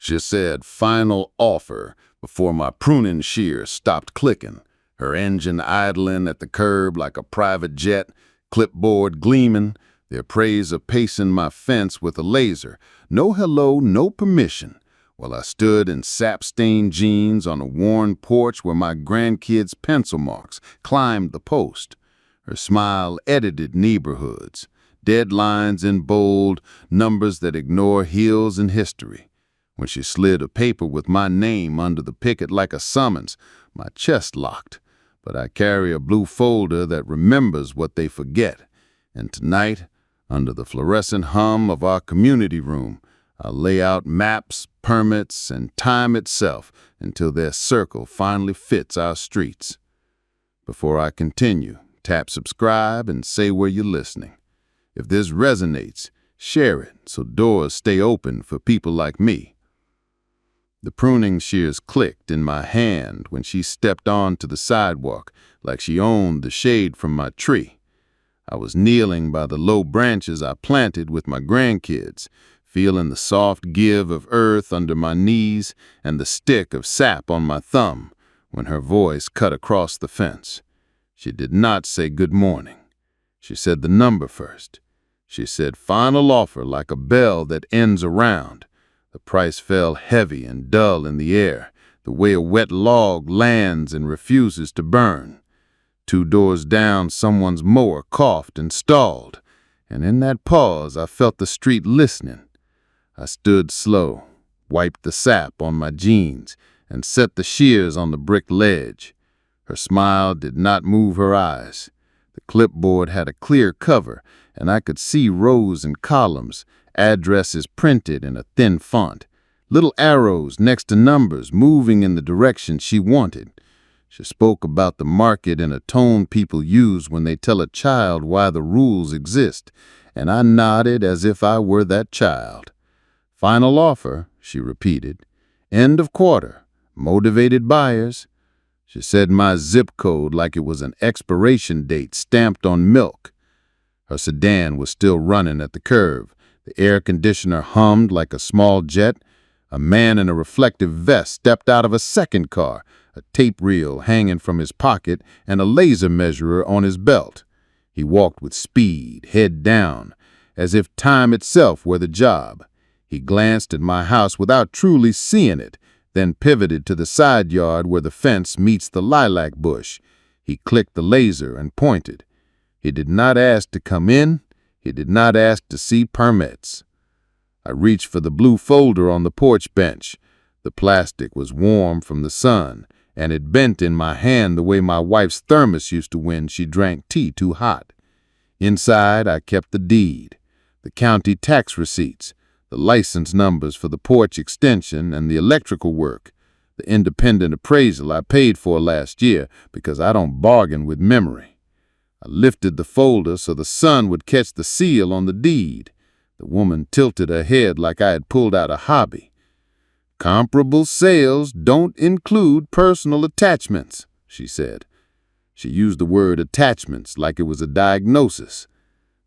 She said final offer before my pruning shears stopped clicking, her engine idling at the curb like a private jet, clipboard gleaming, the appraiser pacing my fence with a laser. No hello, no permission. While I stood in sap-stained jeans on a worn porch where my grandkids' pencil marks climbed the post. Her smile edited neighborhoods, deadlines in bold, numbers that ignore hills and history. When she slid a paper with my name under the picket like a summons, my chest locked. But I carry a blue folder that remembers what they forget. And tonight, under the fluorescent hum of our community room, I'll lay out maps, permits, and time itself until their circle finally fits our streets. Before I continue, tap subscribe and say where you're listening. If this resonates, share it so doors stay open for people like me. The pruning shears clicked in my hand when she stepped onto the sidewalk like she owned the shade from my tree. I was kneeling by the low branches I planted with my grandkids, feeling the soft give of earth under my knees and the stick of sap on my thumb when her voice cut across the fence. She did not say good morning. She said the number first. She said final offer like a bell that ends a round. The price fell heavy and dull in the air, the way a wet log lands and refuses to burn. 2 doors down, someone's mower coughed and stalled, and in that pause I felt the street listening. I stood slow, wiped the sap on my jeans, and set the shears on the brick ledge. Her smile did not move her eyes. The clipboard had a clear cover, and I could see rows and columns, addresses printed in a thin font, little arrows next to numbers moving in the direction she wanted. She spoke about the market in a tone people use when they tell a child why the rules exist, and I nodded as if I were that child. Final offer, she repeated. End of quarter. Motivated buyers. She said my zip code like it was an expiration date stamped on milk. Her sedan was still running at the curve. The air conditioner hummed like a small jet. A man in a reflective vest stepped out of a second car, a tape reel hanging from his pocket and a laser measurer on his belt. He walked with speed, head down, as if time itself were the job. He glanced at my house without truly seeing it, then pivoted to the side yard where the fence meets the lilac bush. He clicked the laser and pointed. He did not ask to come in. He did not ask to see permits. I reached for the blue folder on the porch bench. The plastic was warm from the sun, and it bent in my hand the way my wife's thermos used to when she drank tea too hot. Inside, I kept the deed, the county tax receipts, the license numbers for the porch extension and the electrical work, the independent appraisal I paid for last year because I don't bargain with memory. I lifted the folder so the sun would catch the seal on the deed. The woman tilted her head like I had pulled out a hobby. Comparable sales don't include personal attachments, she said. She used the word attachments like it was a diagnosis.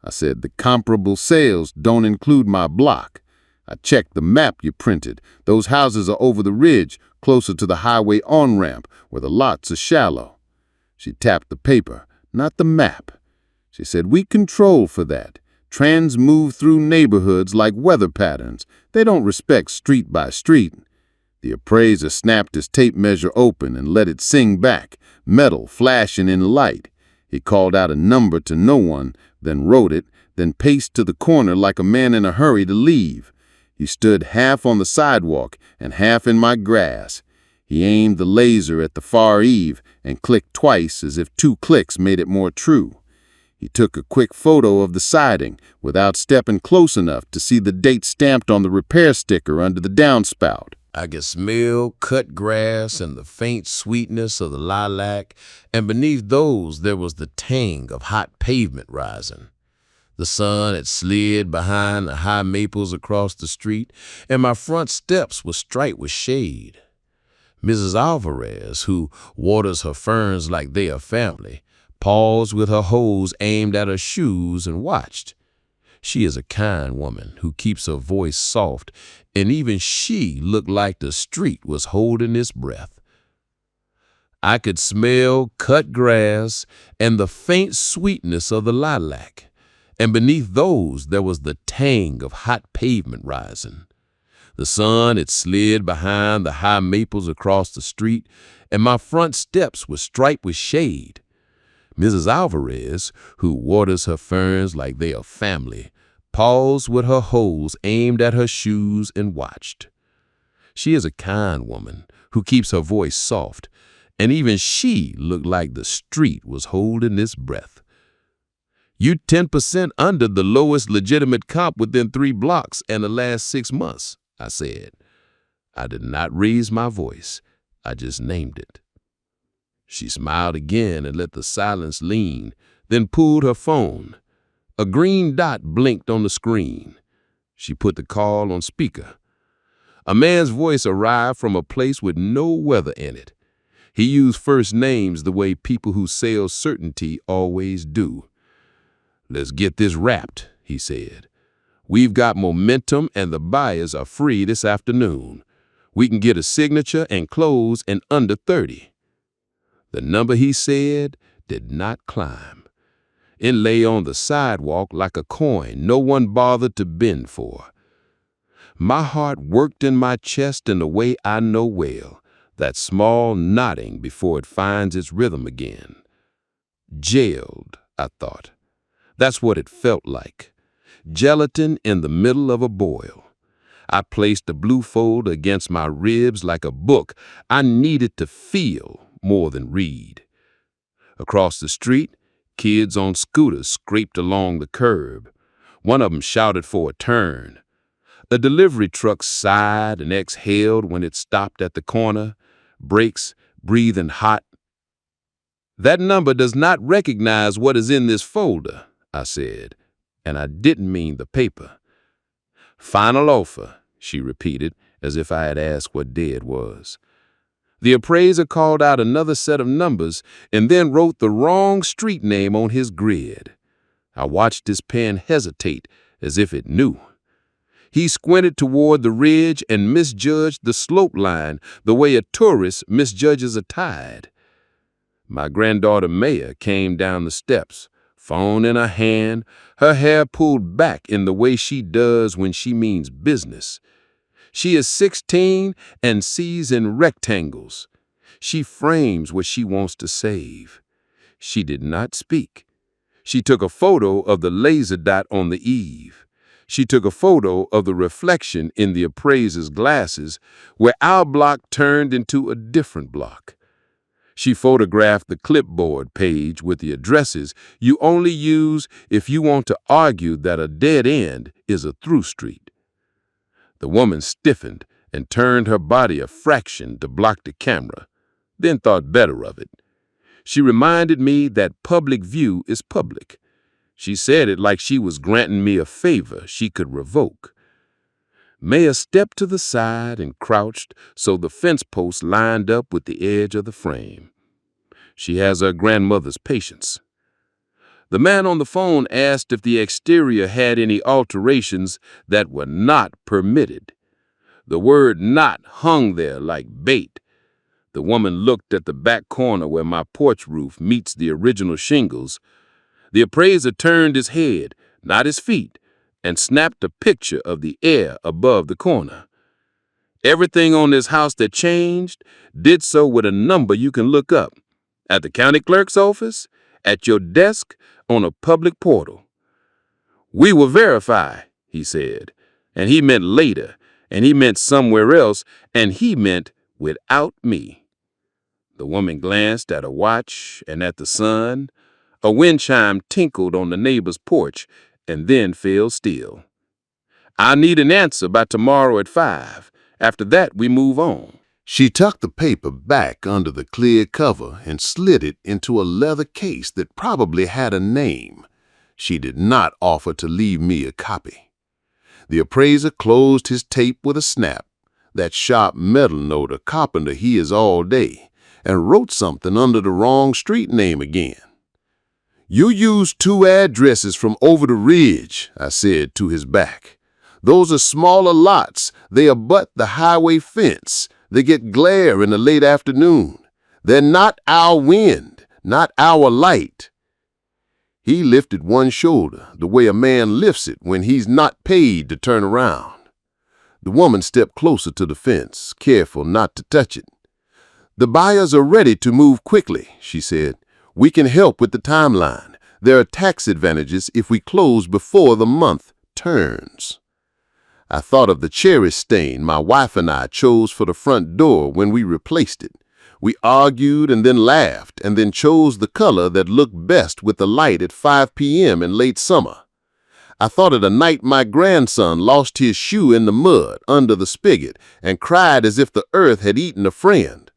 I said the comparable sales don't include my block. I checked the map you printed. Those houses are over the ridge, closer to the highway on-ramp, where the lots are shallow. She tapped the paper, not the map. She said, we control for that. Trends move through neighborhoods like weather patterns. They don't respect street by street. The appraiser snapped his tape measure open and let it sing back, metal flashing in light. He called out a number to no one, then wrote it, then paced to the corner like a man in a hurry to leave. He stood half on the sidewalk and half in my grass. He aimed the laser at the far eave and clicked twice as if 2 clicks made it more true. He took a quick photo of the siding without stepping close enough to see the date stamped on the repair sticker under the downspout. I could smell cut grass and the faint sweetness of the lilac, and beneath those there was the tang of hot pavement rising. The sun had slid behind the high maples across the street, and my front steps were striped with shade. Mrs. Alvarez, who waters her ferns like they are family, paused with her hose aimed at her shoes and watched. She is a kind woman who keeps her voice soft, and even she looked like the street was holding its breath. I could smell cut grass and the faint sweetness of the lilac, and beneath those there was the tang of hot pavement rising. The sun had slid behind the high maples across the street, and my front steps were striped with shade. Mrs. Alvarez, who waters her ferns like they are family, paused with her hose aimed at her shoes and watched. She is a kind woman who keeps her voice soft, and even she looked like the street was holding its breath. "You 10% under the lowest legitimate comp within 3 blocks in the last 6 months, I said. I did not raise my voice. I just named it. She smiled again and let the silence lean, then pulled her phone. A green dot blinked on the screen. She put the call on speaker. A man's voice arrived from a place with no weather in it. He used first names the way people who sell certainty always do. "Let's get this wrapped," he said. "We've got momentum and the buyers are free this afternoon. We can get a signature and close in under 30. The number he said did not climb. It lay on the sidewalk like a coin no one bothered to bend for. My heart worked in my chest in a way I know well, that small nodding before it finds its rhythm again. Jailed, I thought. That's what it felt like. Gelatin in the middle of a boil. I placed the blue fold against my ribs like a book I needed to feel more than read. Across the street, kids on scooters scraped along the curb. One of them shouted for a turn. A delivery truck sighed and exhaled when it stopped at the corner, brakes breathing hot. "That number does not recognize what is in this folder," I said, and I didn't mean the paper. "Final offer," she repeated, as if I had asked what day it was. The appraiser called out another set of numbers and then wrote the wrong street name on his grid. I watched his pen hesitate as if it knew. He squinted toward the ridge and misjudged the slope line the way a tourist misjudges a tide. My granddaughter Maya came down the steps, phone in her hand, her hair pulled back in the way she does when she means business. She is 16 and sees in rectangles. She frames what she wants to save. She did not speak. She took a photo of the laser dot on the eave. She took a photo of the reflection in the appraiser's glasses where our block turned into a different block. She photographed the clipboard page with the addresses you only use if you want to argue that a dead end is a through street. The woman stiffened and turned her body a fraction to block the camera, then thought better of it. She reminded me that public view is public. She said it like she was granting me a favor she could revoke. Maya stepped to the side and crouched so the fence post lined up with the edge of the frame. She has her grandmother's patience. The man on the phone asked if the exterior had any alterations that were not permitted. The word "not" hung there like bait. The woman looked at the back corner where my porch roof meets the original shingles. The appraiser turned his head, not his feet, and snapped a picture of the air above the corner. Everything on this house that changed did so with a number you can look up. At the county clerk's office, at your desk, on a public portal. "We will verify," he said, and he meant later, and he meant somewhere else, and he meant without me. The woman glanced at her watch and at the sun. A wind chime tinkled on the neighbor's porch and then fell still. "I need an answer by tomorrow at 5. After that, we move on." She tucked the paper back under the clear cover and slid it into a leather case that probably had a name. She did not offer to leave me a copy. The appraiser closed his tape with a snap, that sharp metal note a carpenter hears all day, and wrote something under the wrong street name again. "You used 2 addresses from over the ridge," I said to his back. "Those are smaller lots. They abut the highway fence. They get glare in the late afternoon. They're not our wind, not our light." He lifted one shoulder, the way a man lifts it when he's not paid to turn around. The woman stepped closer to the fence, careful not to touch it. "The buyers are ready to move quickly," she said. "We can help with the timeline. There are tax advantages if we close before the month turns." I thought of the cherry stain my wife and I chose for the front door when we replaced it. We argued and then laughed and then chose the color that looked best with the light at 5 p.m. in late summer. I thought of the night my grandson lost his shoe in the mud under the spigot and cried as if the earth had eaten a friend.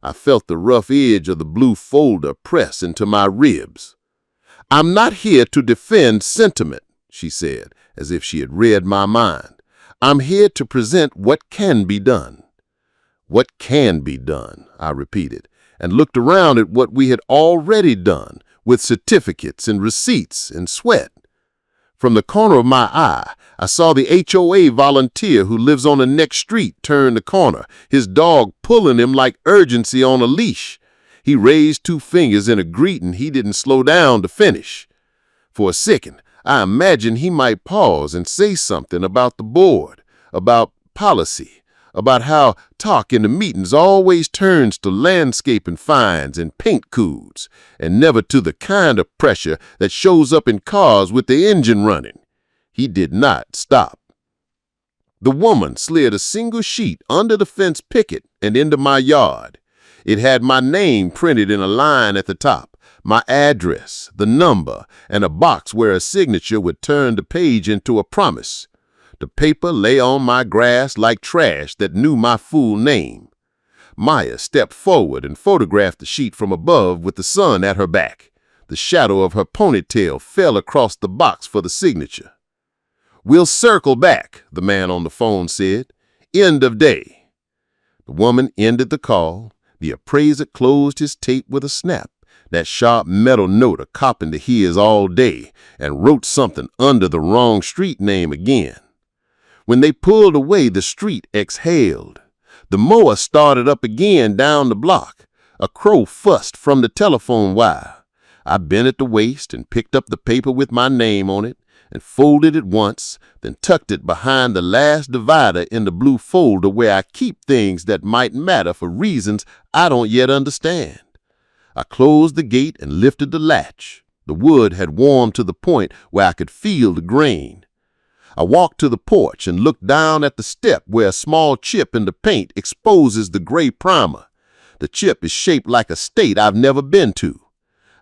I felt the rough edge of the blue folder press into my ribs. "I'm not here to defend sentiment," she said, as if she had read my mind. "I'm here to present what can be done." "What can be done," I repeated, and looked around at what we had already done, with certificates and receipts and sweat. From the corner of my eye, I saw the HOA volunteer who lives on the next street turn the corner, his dog pulling him like urgency on a leash. He raised 2 fingers in a greeting he didn't slow down to finish. For a second, I imagined he might pause and say something about the board, about policy, about how talk in the meetings always turns to landscaping fines and paint codes, and never to the kind of pressure that shows up in cars with the engine running. He did not stop. The woman slid a single sheet under the fence picket and into my yard. It had my name printed in a line at the top, my address, the number, and a box where a signature would turn the page into a promise. The paper lay on my grass like trash that knew my full name. Maya stepped forward and photographed the sheet from above with the sun at her back. The shadow of her ponytail fell across the box for the signature. "We'll circle back," the man on the phone said. "End of day." The woman ended the call. The appraiser closed his tape with a snap, that sharp metal note a carpenter hears all day, and wrote something under the wrong street name again. When they pulled away, the street exhaled. The mower started up again down the block. A crow fussed from the telephone wire. I bent at the waist and picked up the paper with my name on it and folded it once, then tucked it behind the last divider in the blue folder where I keep things that might matter for reasons I don't yet understand. I closed the gate and lifted the latch. The wood had warmed to the point where I could feel the grain. I walked to the porch and looked down at the step where a small chip in the paint exposes the gray primer. The chip is shaped like a state I've never been to.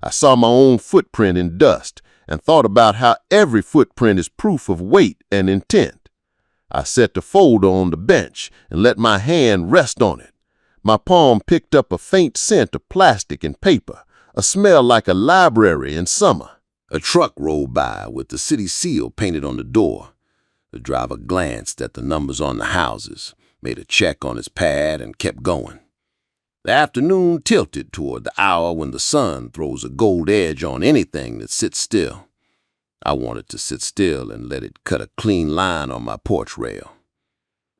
I saw my own footprint in dust and thought about how every footprint is proof of weight and intent. I set the folder on the bench and let my hand rest on it. My palm picked up a faint scent of plastic and paper, a smell like a library in summer. A truck rolled by with the city seal painted on the door. The driver glanced at the numbers on the houses, made a check on his pad, and kept going. The afternoon tilted toward the hour when the sun throws a gold edge on anything that sits still. I wanted to sit still and let it cut a clean line on my porch rail.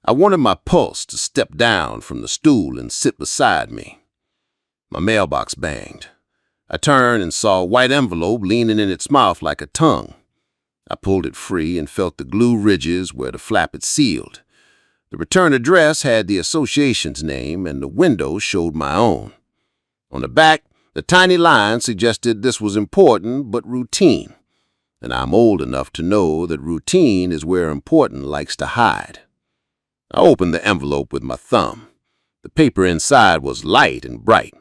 I wanted my pulse to step down from the stool and sit beside me. My mailbox banged. I turned and saw a white envelope leaning in its mouth like a tongue. I pulled it free and felt the glue ridges where the flap had sealed. The return address had the association's name, and the window showed my own. On the back, the tiny line suggested this was important but routine, and I'm old enough to know that routine is where important likes to hide. I opened the envelope with my thumb. The paper inside was light and bright.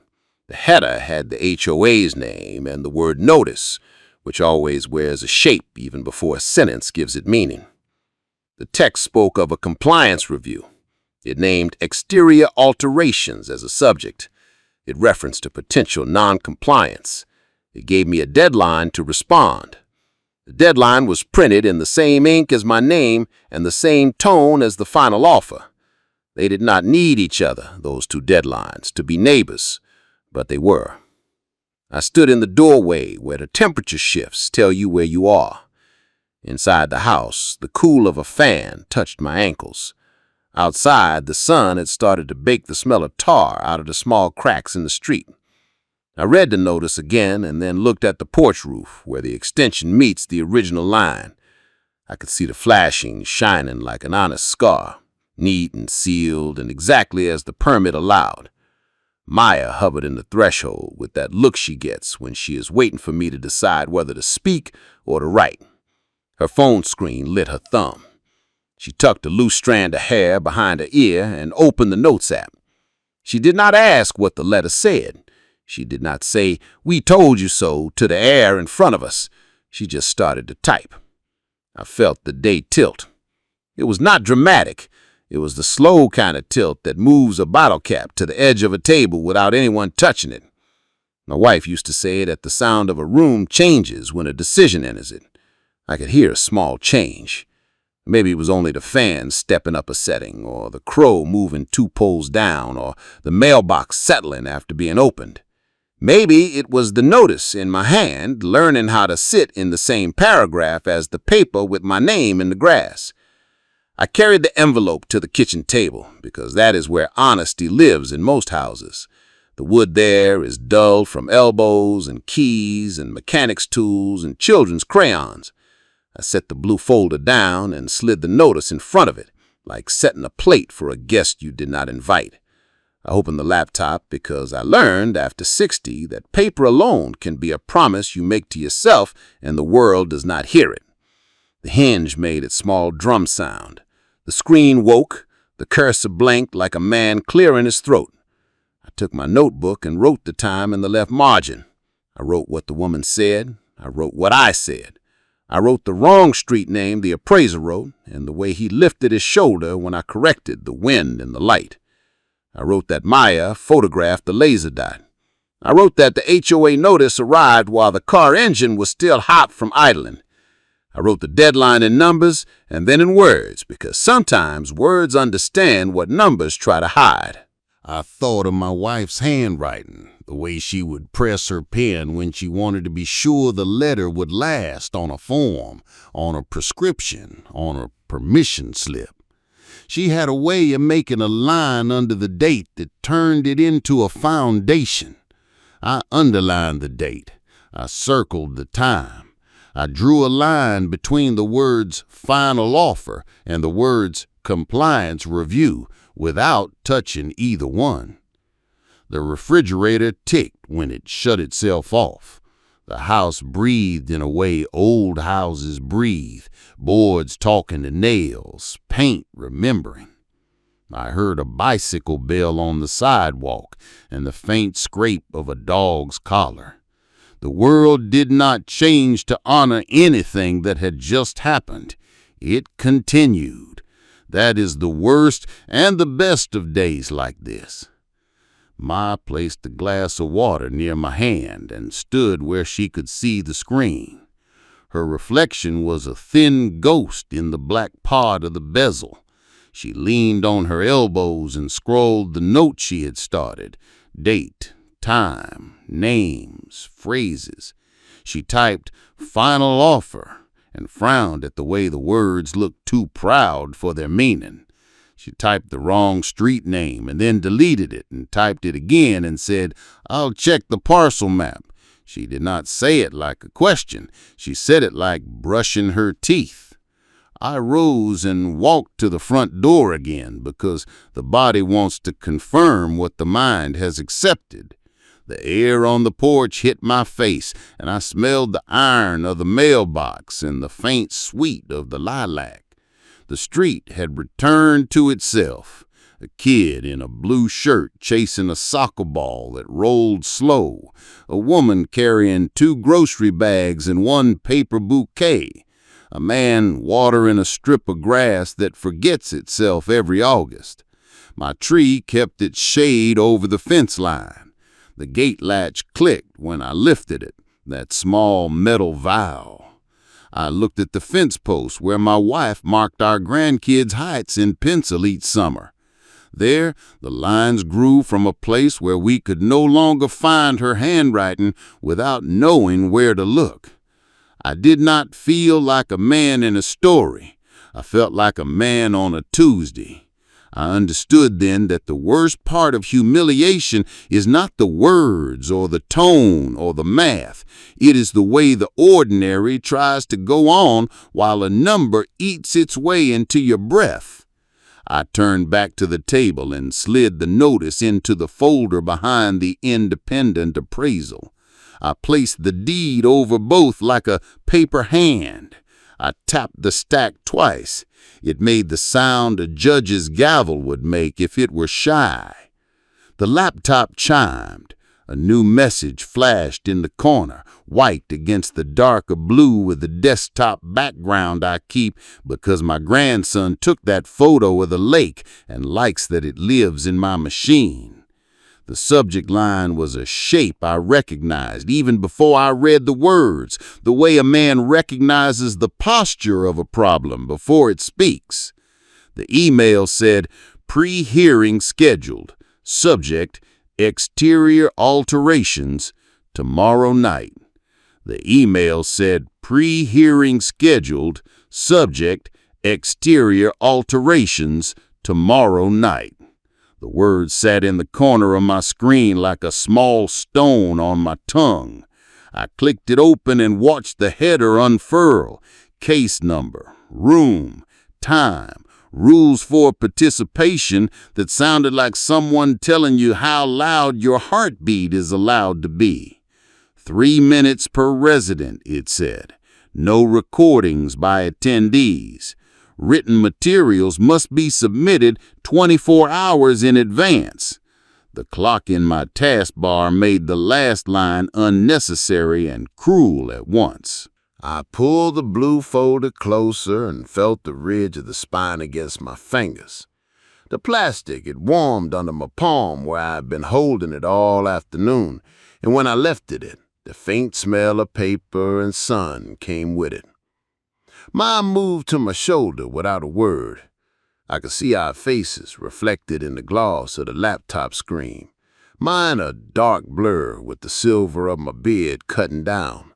The header had the HOA's name and the word notice, which always wears a shape even before a sentence gives it meaning. The text spoke of a compliance review. It named exterior alterations as a subject. It referenced a potential non-compliance. It gave me a deadline to respond. The deadline was printed in the same ink as my name and the same tone as the final offer. They did not need each other, those 2 deadlines, to be neighbors, but they were. I stood in the doorway where the temperature shifts tell you where you are. Inside the house, the cool of a fan touched my ankles. Outside, the sun had started to bake the smell of tar out of the small cracks in the street. I read the notice again and then looked at the porch roof where the extension meets the original line. I could see the flashing shining like an honest scar, neat and sealed and exactly as the permit allowed. Maya hovered in the threshold with that look she gets when she is waiting for me to decide whether to speak or to write. Her phone screen lit her thumb. She tucked a loose strand of hair behind her ear and opened the notes app. She did not ask what the letter said. She did not say, "We told you so," to the air in front of us. She just started to type. I felt the day tilt. It was not dramatic. It was the slow kind of tilt that moves a bottle cap to the edge of a table without anyone touching it. My wife used to say that the sound of a room changes when a decision enters it. I could hear a small change. Maybe it was only the fan stepping up a setting, or the crow moving 2 poles down, or the mailbox settling after being opened. Maybe it was the notice in my hand learning how to sit in the same paragraph as the paper with my name in the grass. I carried the envelope to the kitchen table because that is where honesty lives in most houses. The wood there is dull from elbows and keys and mechanics' tools and children's crayons. I set the blue folder down and slid the notice in front of it, like setting a plate for a guest you did not invite. I opened the laptop because I learned after 60 that paper alone can be a promise you make to yourself and the world does not hear it. The hinge made its small drum sound. The screen woke, the cursor blinked like a man clearing his throat. I took my notebook and wrote the time in the left margin. I wrote what the woman said. I wrote what I said. I wrote the wrong street name the appraiser wrote and the way he lifted his shoulder when I corrected the wind and the light. I wrote that Maya photographed the laser dot. I wrote that the HOA notice arrived while the car engine was still hot from idling. I wrote the deadline in numbers and then in words because sometimes words understand what numbers try to hide. I thought of my wife's handwriting, the way she would press her pen when she wanted to be sure the letter would last on a form, on a prescription, on a permission slip. She had a way of making a line under the date that turned it into a foundation. I underlined the date. I circled the time. I drew a line between the words final offer and the words compliance review without touching either one. The refrigerator ticked when it shut itself off. The house breathed in a way old houses breathe, boards talking to nails, paint remembering. I heard a bicycle bell on the sidewalk and the faint scrape of a dog's collar. The world did not change to honor anything that had just happened. It continued. That is the worst and the best of days like this. Ma placed a glass of water near my hand and stood where she could see the screen. Her reflection was a thin ghost in the black part of the bezel. She leaned on her elbows and scrolled the note she had started, date, time, names, phrases. She typed final offer and frowned at the way the words looked too proud for their meaning. She typed the wrong street name and then deleted it and typed it again and said, "I'll check the parcel map." She did not say it like a question. She said it like brushing her teeth. I rose and walked to the front door again because the body wants to confirm what the mind has accepted. The air on the porch hit my face, and I smelled the iron of the mailbox and the faint sweet of the lilac. The street had returned to itself. A kid in a blue shirt chasing a soccer ball that rolled slow. A woman carrying 2 grocery bags and 1 paper bouquet. A man watering a strip of grass that forgets itself every August. My tree kept its shade over the fence line. The gate latch clicked when I lifted it, that small metal valve. I looked at the fence post where my wife marked our grandkids' heights in pencil each summer. There, the lines grew from a place where we could no longer find her handwriting without knowing where to look. I did not feel like a man in a story. I felt like a man on a Tuesday. I understood then that the worst part of humiliation is not the words or the tone or the math. It is the way the ordinary tries to go on while a number eats its way into your breath. I turned back to the table and slid the notice into the folder behind the independent appraisal. I placed the deed over both like a paper hand. I tapped the stack twice. It made the sound a judge's gavel would make if it were shy. The laptop chimed. A new message flashed in the corner, white against the darker blue with the desktop background I keep because my grandson took that photo of the lake and likes that it lives in my machine. The subject line was a shape I recognized even before I read the words, the way a man recognizes the posture of a problem before it speaks. The email said, "Pre-hearing scheduled. Subject, exterior alterations, tomorrow night." The email said, "Pre-hearing scheduled. Subject, exterior alterations, tomorrow night." The words sat in the corner of my screen like a small stone on my tongue. I clicked it open and watched the header unfurl. Case number, room, time, rules for participation that sounded like someone telling you how loud your heartbeat is allowed to be. 3 minutes per resident, it said. No recordings by attendees. Written materials must be submitted 24 hours in advance. The clock in my taskbar made the last line unnecessary and cruel at once. I pulled the blue folder closer and felt the ridge of the spine against my fingers. The plastic, it warmed under my palm where I had been holding it all afternoon, and when I lifted it, the faint smell of paper and sun came with it. Mine moved to my shoulder without a word. I could see our faces reflected in the gloss of the laptop screen. Mine a dark blur with the silver of my beard cutting down.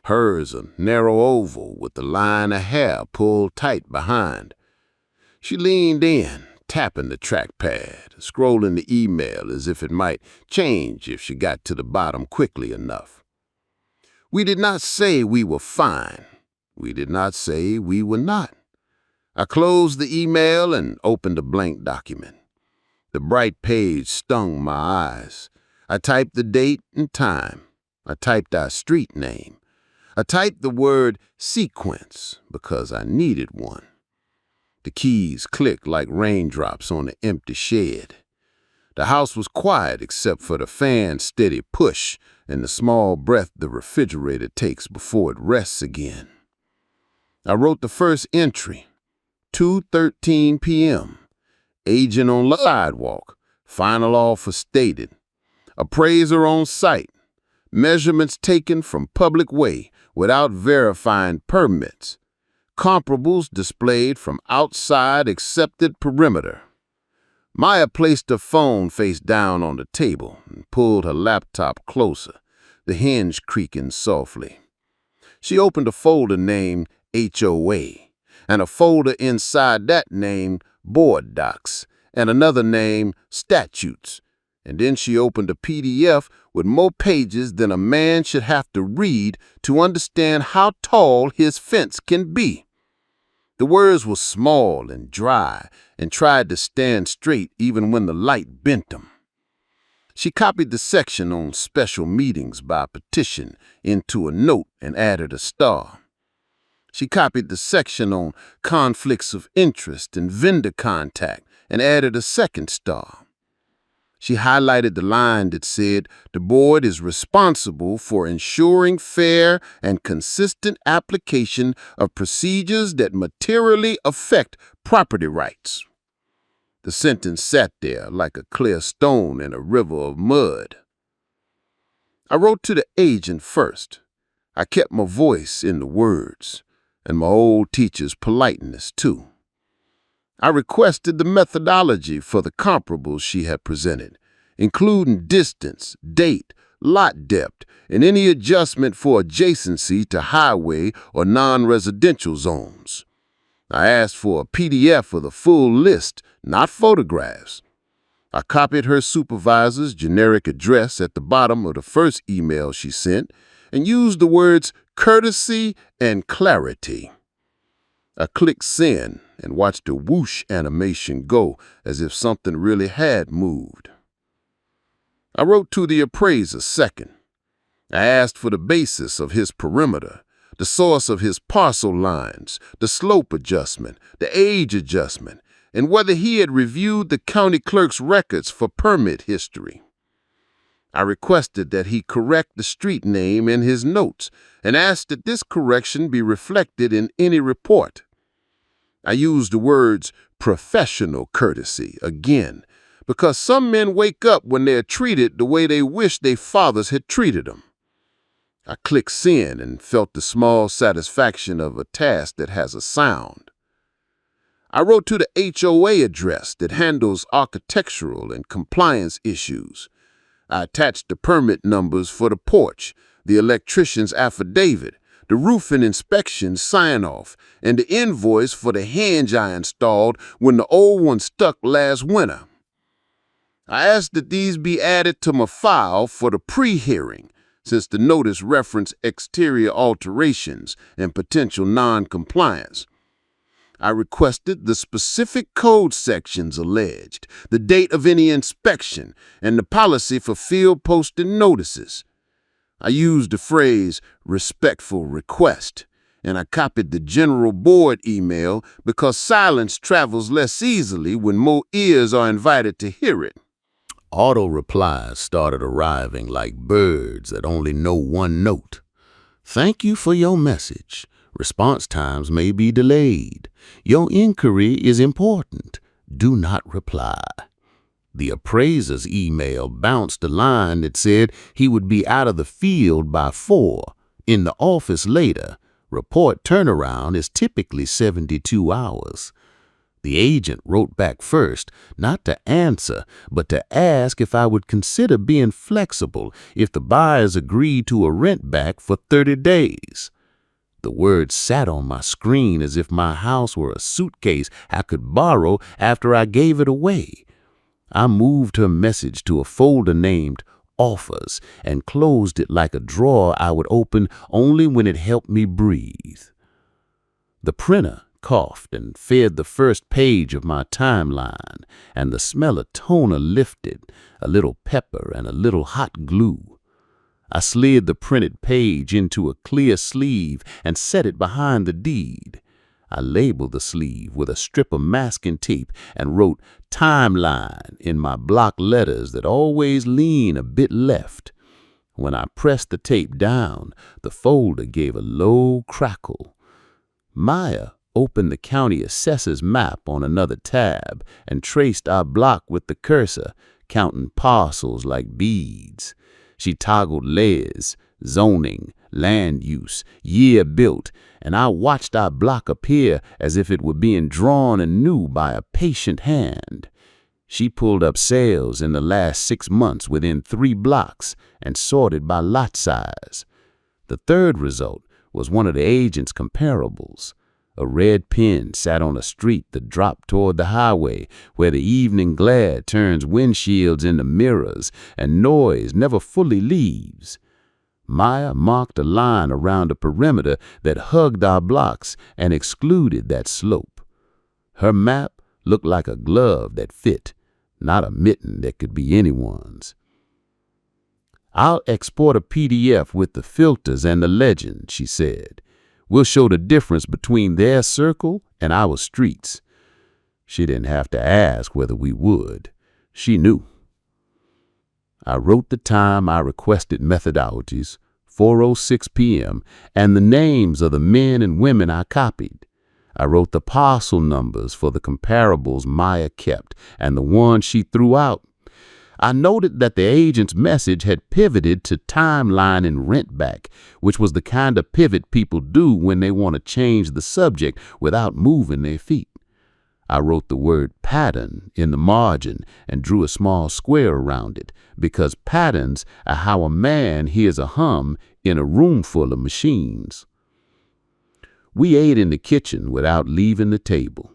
Hers a narrow oval with the line of hair pulled tight behind. She leaned in, tapping the trackpad, scrolling the email as if it might change if she got to the bottom quickly enough. We did not say we were fine. We did not say we were not. I closed the email and opened a blank document. The bright page stung my eyes. I typed the date and time. I typed our street name. I typed the word sequence because I needed one. The keys clicked like raindrops on an empty shed. The house was quiet except for the fan's steady push and the small breath the refrigerator takes before it rests again. I wrote the first entry, 2:13 p.m., agent on the sidewalk, final offer stated, appraiser on site, measurements taken from public way without verifying permits, comparables displayed from outside accepted perimeter. Maya placed her phone face down on the table and pulled her laptop closer, the hinge creaking softly. She opened a folder named HOA, and a folder inside that named Board Docs, and another named Statutes, and then she opened a PDF with more pages than a man should have to read to understand how tall his fence can be. The words were small and dry and tried to stand straight even when the light bent them. She copied the section on special meetings by petition into a note and added a star. She copied the section on conflicts of interest and vendor contact and added a second star. She highlighted the line that said, "The board is responsible for ensuring fair and consistent application of procedures that materially affect property rights." The sentence sat there like a clear stone in a river of mud. I wrote to the agent first. I kept my voice in the words, and my old teacher's politeness, too. I requested the methodology for the comparables she had presented, including distance, date, lot depth, and any adjustment for adjacency to highway or non-residential zones. I asked for a PDF of the full list, not photographs. I copied her supervisor's generic address at the bottom of the first email she sent and used the words courtesy and clarity. I clicked send and watched the whoosh animation go as if something really had moved. I wrote to the appraiser second. I asked for the basis of his perimeter, the source of his parcel lines, the slope adjustment, the age adjustment, and whether he had reviewed the county clerk's records for permit history. I requested that he correct the street name in his notes and asked that this correction be reflected in any report. I used the words professional courtesy again, because some men wake up when they're treated the way they wish their fathers had treated them. I clicked send and felt the small satisfaction of a task that has a sound. I wrote to the HOA address that handles architectural and compliance issues. I attached the permit numbers for the porch, the electrician's affidavit, the roofing inspection sign-off, and the invoice for the hinge I installed when the old one stuck last winter. I asked that these be added to my file for the pre-hearing, since the notice referenced exterior alterations and potential non-compliance. I requested the specific code sections alleged, the date of any inspection, and the policy for field posting notices. I used the phrase respectful request, and I copied the general board email because silence travels less easily when more ears are invited to hear it. Auto replies started arriving like birds that only know one note. Thank you for your message. Response times may be delayed. Your inquiry is important. Do not reply. The appraiser's email bounced a line that said he would be out of the field by 4, in the office later. Report turnaround is typically 72 hours. The agent wrote back first, not to answer, but to ask if I would consider being flexible if the buyers agreed to a rent back for 30 days. The words sat on my screen as if my house were a suitcase I could borrow after I gave it away. I moved her message to a folder named Offers and closed it like a drawer I would open only when it helped me breathe. The printer coughed and fed the first page of my timeline, and the smell of toner lifted, a little pepper and a little hot glue. I slid the printed page into a clear sleeve and set it behind the deed. I labeled the sleeve with a strip of masking tape and wrote timeline in my block letters that always lean a bit left. When I pressed the tape down, the folder gave a low crackle. Maya opened the county assessor's map on another tab and traced our block with the cursor, counting parcels like beads. She toggled layers, zoning, land use, year built, and I watched our block appear as if it were being drawn anew by a patient hand. She pulled up sales in the last 6 months within 3 blocks and sorted by lot size. The third result was one of the agent's comparables. A red pin sat on a street that dropped toward the highway, where the evening glare turns windshields into mirrors and noise never fully leaves. Maya marked a line around a perimeter that hugged our blocks and excluded that slope. Her map looked like a glove that fit, not a mitten that could be anyone's. I'll export a PDF with the filters and the legend, she said. We'll show the difference between their circle and our streets. She didn't have to ask whether we would. She knew. I wrote the time I requested methodologies, 4:06 p.m., and the names of the men and women I copied. I wrote the parcel numbers for the comparables Maya kept and the ones she threw out. I noted that the agent's message had pivoted to timeline and rent back, which was the kind of pivot people do when they want to change the subject without moving their feet. I wrote the word pattern in the margin and drew a small square around it, because patterns are how a man hears a hum in a room full of machines. We ate in the kitchen without leaving the table.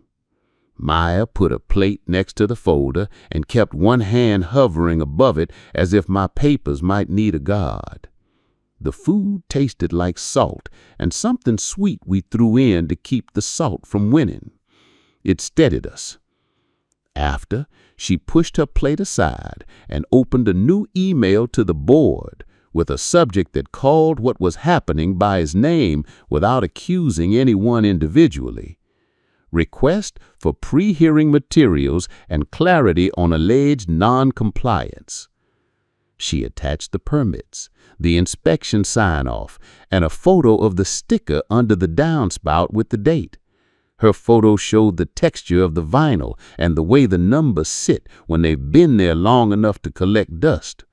Maya put a plate next to the folder and kept one hand hovering above it as if my papers might need a guard. The food tasted like salt and something sweet we threw in to keep the salt from winning. It steadied us. After, she pushed her plate aside and opened a new email to the board with a subject that called what was happening by his name without accusing anyone individually. Request for pre-hearing materials and clarity on alleged non-compliance. She attached the permits, the inspection sign-off, and a photo of the sticker under the downspout with the date. Her photo showed the texture of the vinyl and the way the numbers sit when they've been there long enough to collect dust.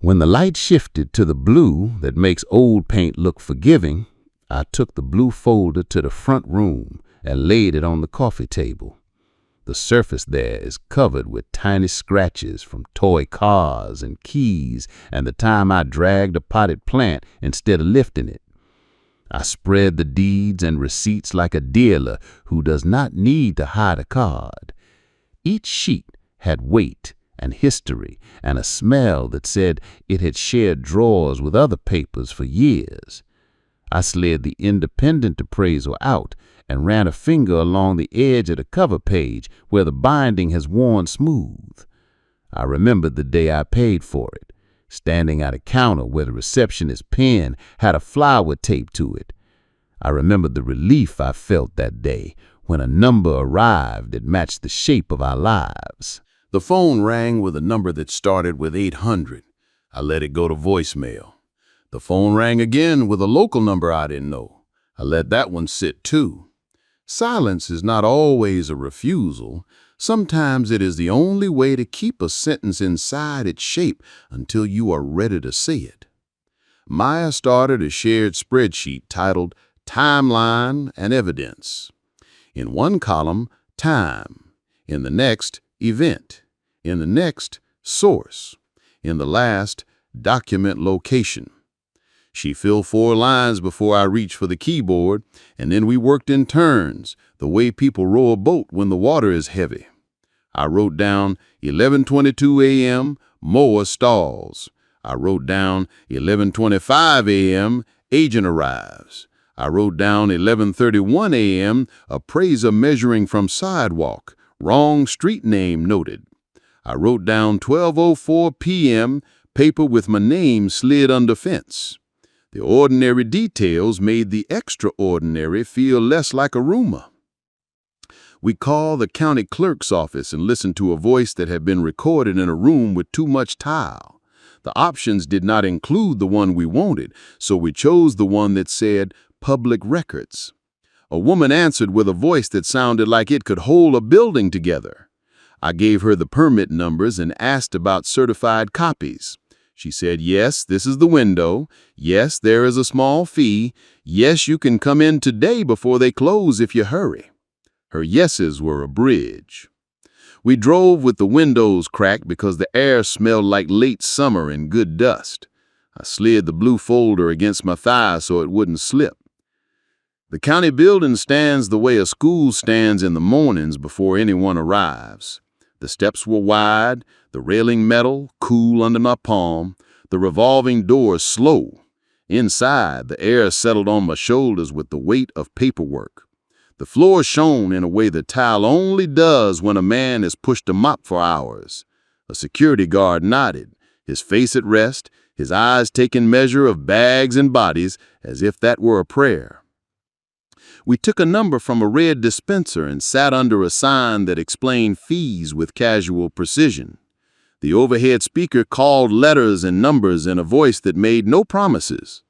When the light shifted to the blue that makes old paint look forgiving, I took the blue folder to the front room and laid it on the coffee table. The surface there is covered with tiny scratches from toy cars and keys and the time I dragged a potted plant instead of lifting it. I spread the deeds and receipts like a dealer who does not need to hide a card. Each sheet had weight and history and a smell that said it had shared drawers with other papers for years. I slid the independent appraisal out and ran a finger along the edge of the cover page where the binding has worn smooth. I remembered the day I paid for it, standing at a counter where the receptionist's pen had a flower taped to it. I remembered the relief I felt that day when a number arrived that matched the shape of our lives. The phone rang with a number that started with 800. I let it go to voicemail. The phone rang again with a local number I didn't know. I let that one sit too. Silence is not always a refusal. Sometimes it is the only way to keep a sentence inside its shape until you are ready to say it. Maya started a shared spreadsheet titled Timeline and Evidence. In one column, time. In the next, event. In the next, source. In the last, document location. She filled 4 lines before I reached for the keyboard, and then we worked in turns, the way people row a boat when the water is heavy. I wrote down 11:22 a.m., mower stalls. I wrote down 11:25 a.m., agent arrives. I wrote down 11:31 a.m., appraiser measuring from sidewalk, wrong street name noted. I wrote down 12:04 p.m., paper with my name slid under fence. The ordinary details made the extraordinary feel less like a rumor. We called the county clerk's office and listened to a voice that had been recorded in a room with too much tile. The options did not include the one we wanted, so we chose the one that said public records. A woman answered with a voice that sounded like it could hold a building together. I gave her the permit numbers and asked about certified copies. She said, yes, this is the window. Yes, there is a small fee. Yes, you can come in today before they close if you hurry. Her yeses were a bridge. We drove with the windows cracked because the air smelled like late summer and good dust. I slid the blue folder against my thigh so it wouldn't slip. The county building stands the way a school stands in the mornings before anyone arrives. The steps were wide, the railing metal, cool under my palm, the revolving doors slow. Inside, the air settled on my shoulders with the weight of paperwork. The floor shone in a way the tile only does when a man has pushed a mop for hours. A security guard nodded, his face at rest, his eyes taking measure of bags and bodies as if that were a prayer. We took a number from a red dispenser and sat under a sign that explained fees with casual precision. The overhead speaker called letters and numbers in a voice that made no promises.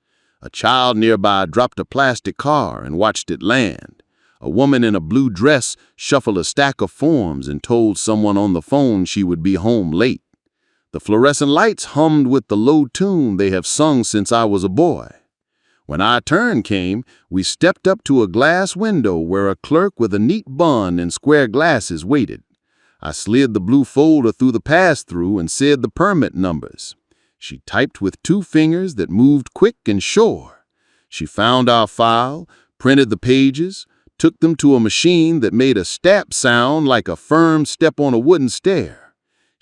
A child nearby dropped a plastic car and watched it land. A woman in a blue dress shuffled a stack of forms and told someone on the phone she would be home late. The fluorescent lights hummed with the low tune they have sung since I was a boy. When our turn came, we stepped up to a glass window where a clerk with a neat bun and square glasses waited. I slid the blue folder through the pass-through and said the permit numbers. She typed with 2 fingers that moved quick and sure. She found our file, printed the pages, took them to a machine that made a stamp sound like a firm step on a wooden stair.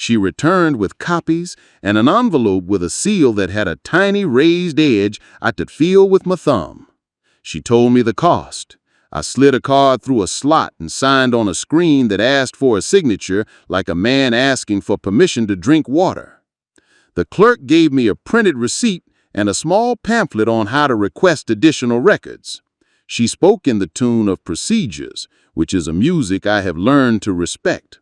She returned with copies and an envelope with a seal that had a tiny raised edge I could feel with my thumb. She told me the cost. I slid a card through a slot and signed on a screen that asked for a signature like a man asking for permission to drink water. The clerk gave me a printed receipt and a small pamphlet on how to request additional records. She spoke in the tune of procedures, which is a music I have learned to respect.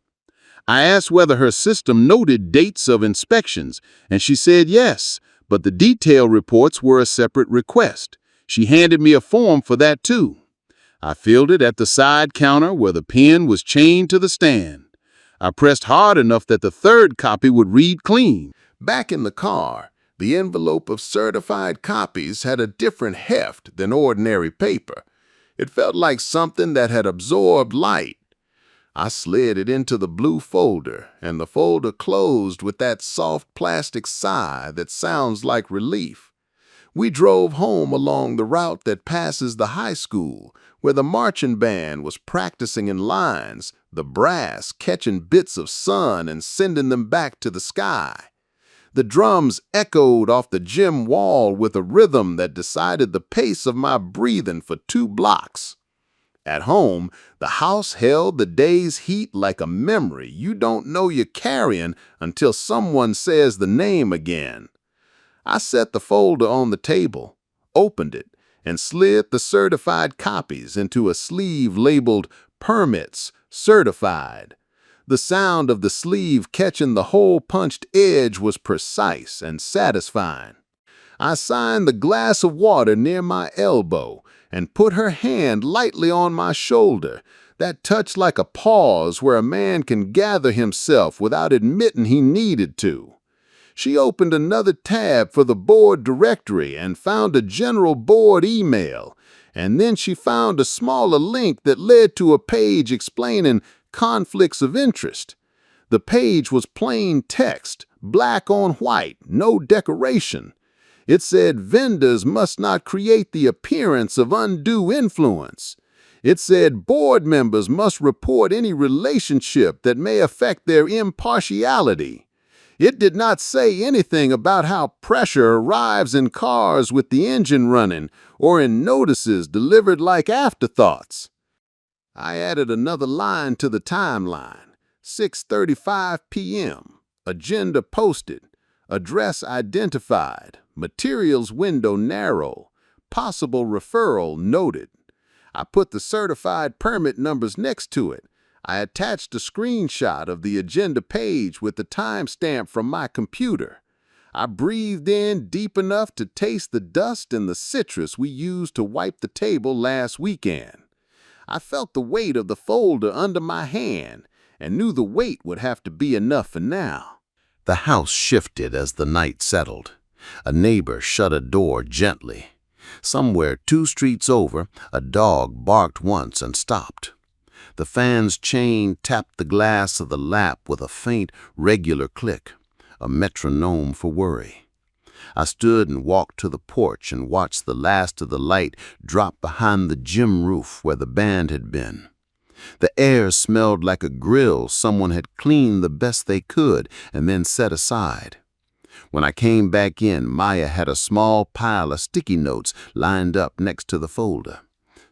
I asked whether her system noted dates of inspections, and she said yes, but the detail reports were a separate request. She handed me a form for that too. I filled it at the side counter where the pen was chained to the stand. I pressed hard enough that the 3rd copy would read clean. Back in the car, the envelope of certified copies had a different heft than ordinary paper. It felt like something that had absorbed light. I slid it into the blue folder, and the folder closed with that soft plastic sigh that sounds like relief. We drove home along the route that passes the high school, where the marching band was practicing in lines, the brass catching bits of sun and sending them back to the sky. The drums echoed off the gym wall with a rhythm that decided the pace of my breathing for 2 blocks. At home, the house held the day's heat like a memory you don't know you're carrying until someone says the name again. I set the folder on the table, opened it, and slid the certified copies into a sleeve labeled Permits Certified. The sound of the sleeve catching the hole punched edge was precise and satisfying. I signed the glass of water near my elbow and put her hand lightly on my shoulder, that touch like a pause where a man can gather himself without admitting he needed to. She opened another tab for the board directory and found a general board email, and then she found a smaller link that led to a page explaining conflicts of interest. The page was plain text, black on white, no decoration. It said vendors must not create the appearance of undue influence. It said board members must report any relationship that may affect their impartiality. It did not say anything about how pressure arrives in cars with the engine running or in notices delivered like afterthoughts. I added another line to the timeline, 6:35 p.m., agenda posted, address identified, materials window narrow, possible referral noted. I put the certified permit numbers next to it. I attached a screenshot of the agenda page with the timestamp from my computer. I breathed in deep enough to taste the dust and the citrus we used to wipe the table last weekend. I felt the weight of the folder under my hand and knew the weight would have to be enough for now. The house shifted as the night settled. A neighbor shut a door gently. Somewhere 2 streets over, a dog barked once and stopped. The fan's chain tapped the glass of the lap with a faint, regular click, a metronome for worry. I stood and walked to the porch and watched the last of the light drop behind the gym roof where the band had been. The air smelled like a grill someone had cleaned the best they could and then set aside. When I came back in, Maya had a small pile of sticky notes lined up next to the folder.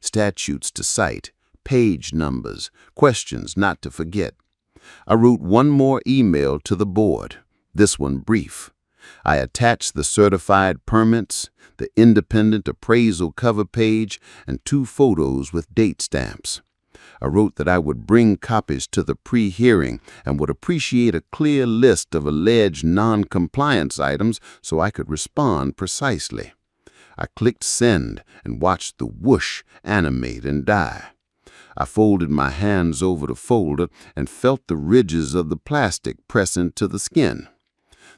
Statutes to cite, page numbers, questions not to forget. I wrote one more email to the board, this one brief. I attached the certified permits, the independent appraisal cover page, and 2 photos with date stamps. I wrote that I would bring copies to the pre-hearing and would appreciate a clear list of alleged non-compliance items so I could respond precisely. I clicked send and watched the whoosh animate and die. I folded my hands over the folder and felt the ridges of the plastic press into the skin.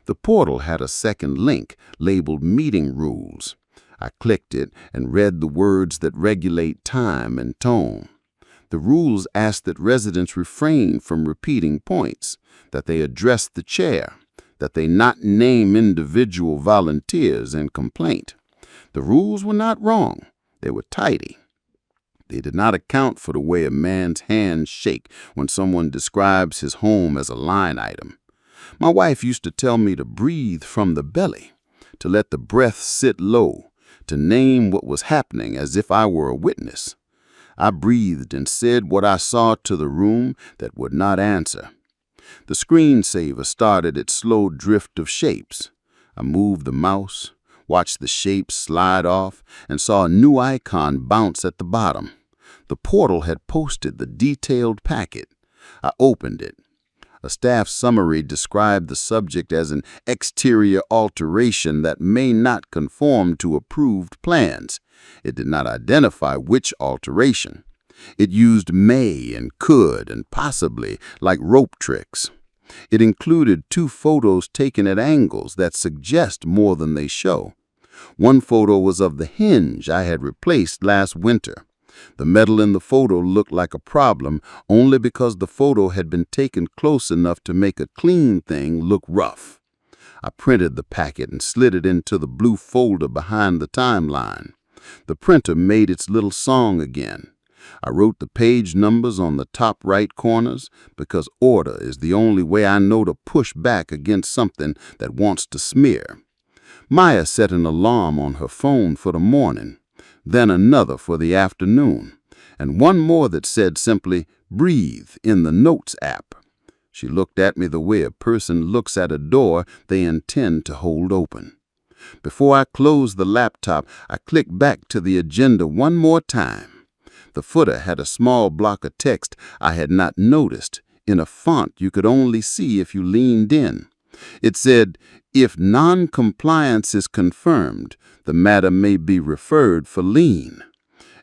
The portal had a second link labeled Meeting Rules. I clicked it and read the words that regulate time and tone. The rules asked that residents refrain from repeating points, that they address the chair, that they not name individual volunteers in complaint. The rules were not wrong. They were tidy. They did not account for the way a man's hands shake when someone describes his home as a line item. My wife used to tell me to breathe from the belly, to let the breath sit low, to name what was happening as if I were a witness. I breathed and said what I saw to the room that would not answer. The screensaver started its slow drift of shapes. I moved the mouse, watched the shapes slide off, and saw a new icon bounce at the bottom. The portal had posted the detailed packet. I opened it. A staff summary described the subject as an exterior alteration that may not conform to approved plans. It did not identify which alteration. It used may and could and possibly like rope tricks. It included 2 photos taken at angles that suggest more than they show. One photo was of the hinge I had replaced last winter. The metal in the photo looked like a problem only because the photo had been taken close enough to make a clean thing look rough. I printed the packet and slid it into the blue folder behind the timeline. The printer made its little song again. I wrote the page numbers on the top right corners because order is the only way I know to push back against something that wants to smear. Maya set an alarm on her phone for the morning, then another for the afternoon, and one more that said simply, "Breathe," in the Notes app. She looked at me the way a person looks at a door they intend to hold open. Before I closed the laptop, I clicked back to the agenda one more time. The footer had a small block of text I had not noticed, in a font you could only see if you leaned in. It said, "If non-compliance is confirmed, the matter may be referred for lien."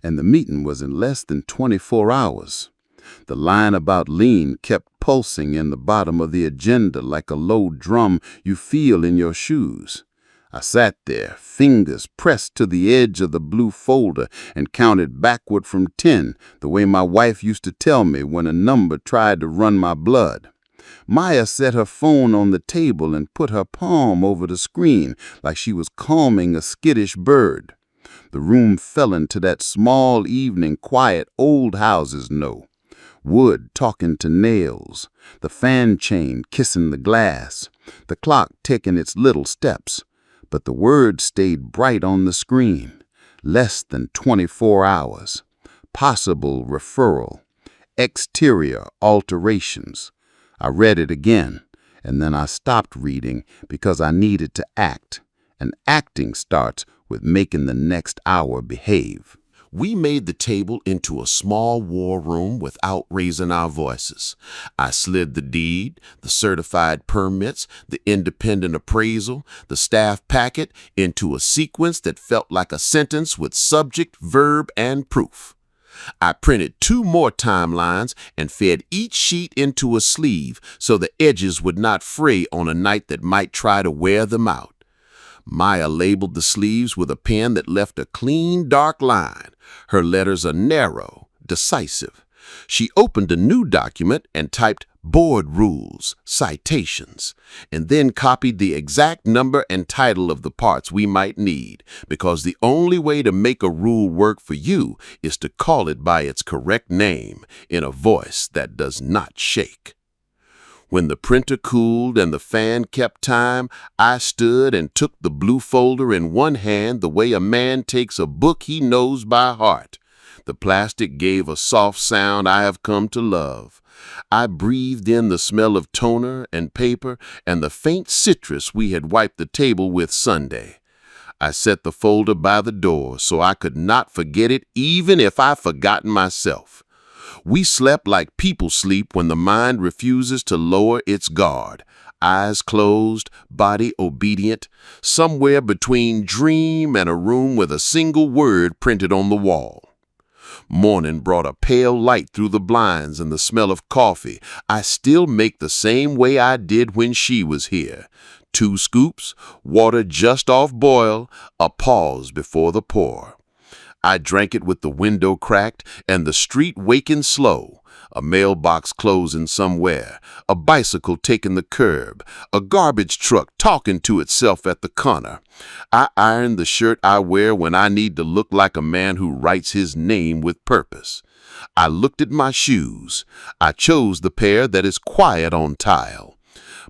And the meeting was in less than 24 hours. The line about lien kept pulsing in the bottom of the agenda like a low drum you feel in your shoes. I sat there, fingers pressed to the edge of the blue folder, and counted backward from 10, the way my wife used to tell me when a number tried to run my blood. Maya set her phone on the table and put her palm over the screen like she was calming a skittish bird. The room fell into that small evening quiet old houses know. Wood talking to nails, the fan chain kissing the glass, the clock taking its little steps. But the words stayed bright on the screen. Less than 24 hours. Possible referral. Exterior alterations. I read it again, and then I stopped reading because I needed to act. And acting starts with making the next hour behave. We made the table into a small war room without raising our voices. I slid the deed, the certified permits, the independent appraisal, the staff packet into a sequence that felt like a sentence with subject, verb, and proof. I printed 2 more timelines and fed each sheet into a sleeve so the edges would not fray on a night that might try to wear them out. Maya labeled the sleeves with a pen that left a clean, dark line. Her letters are narrow, decisive. She opened a new document and typed board rules, citations, and then copied the exact number and title of the parts we might need, because the only way to make a rule work for you is to call it by its correct name in a voice that does not shake. When the printer cooled and the fan kept time, I stood and took the blue folder in one hand the way a man takes a book he knows by heart. The plastic gave a soft sound I have come to love. I breathed in the smell of toner and paper and the faint citrus we had wiped the table with Sunday. I set the folder by the door so I could not forget it even if I forgotten myself. We slept like people sleep when the mind refuses to lower its guard. Eyes closed, body obedient, somewhere between dream and a room with a single word printed on the wall. Morning brought a pale light through the blinds and the smell of coffee. I still make the same way I did when she was here. 2 scoops, water just off boil, a pause before the pour. I drank it with the window cracked and the street waking slow. A mailbox closing somewhere, a bicycle taking the curb, a garbage truck talking to itself at the corner. I iron the shirt I wear when I need to look like a man who writes his name with purpose. I looked at my shoes. I chose the pair that is quiet on tile.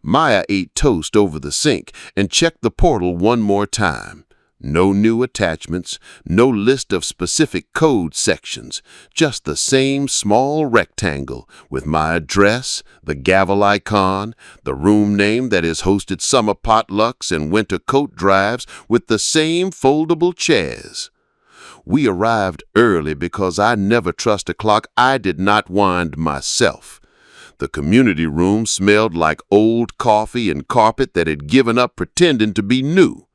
Maya ate toast over the sink and checked the portal one more time. No new attachments, no list of specific code sections, just the same small rectangle with my address, the gavel icon, the room name that has hosted summer potlucks and winter coat drives with the same foldable chairs. We arrived early because I never trust a clock I did not wind myself. The community room smelled like old coffee and carpet that had given up pretending to be new.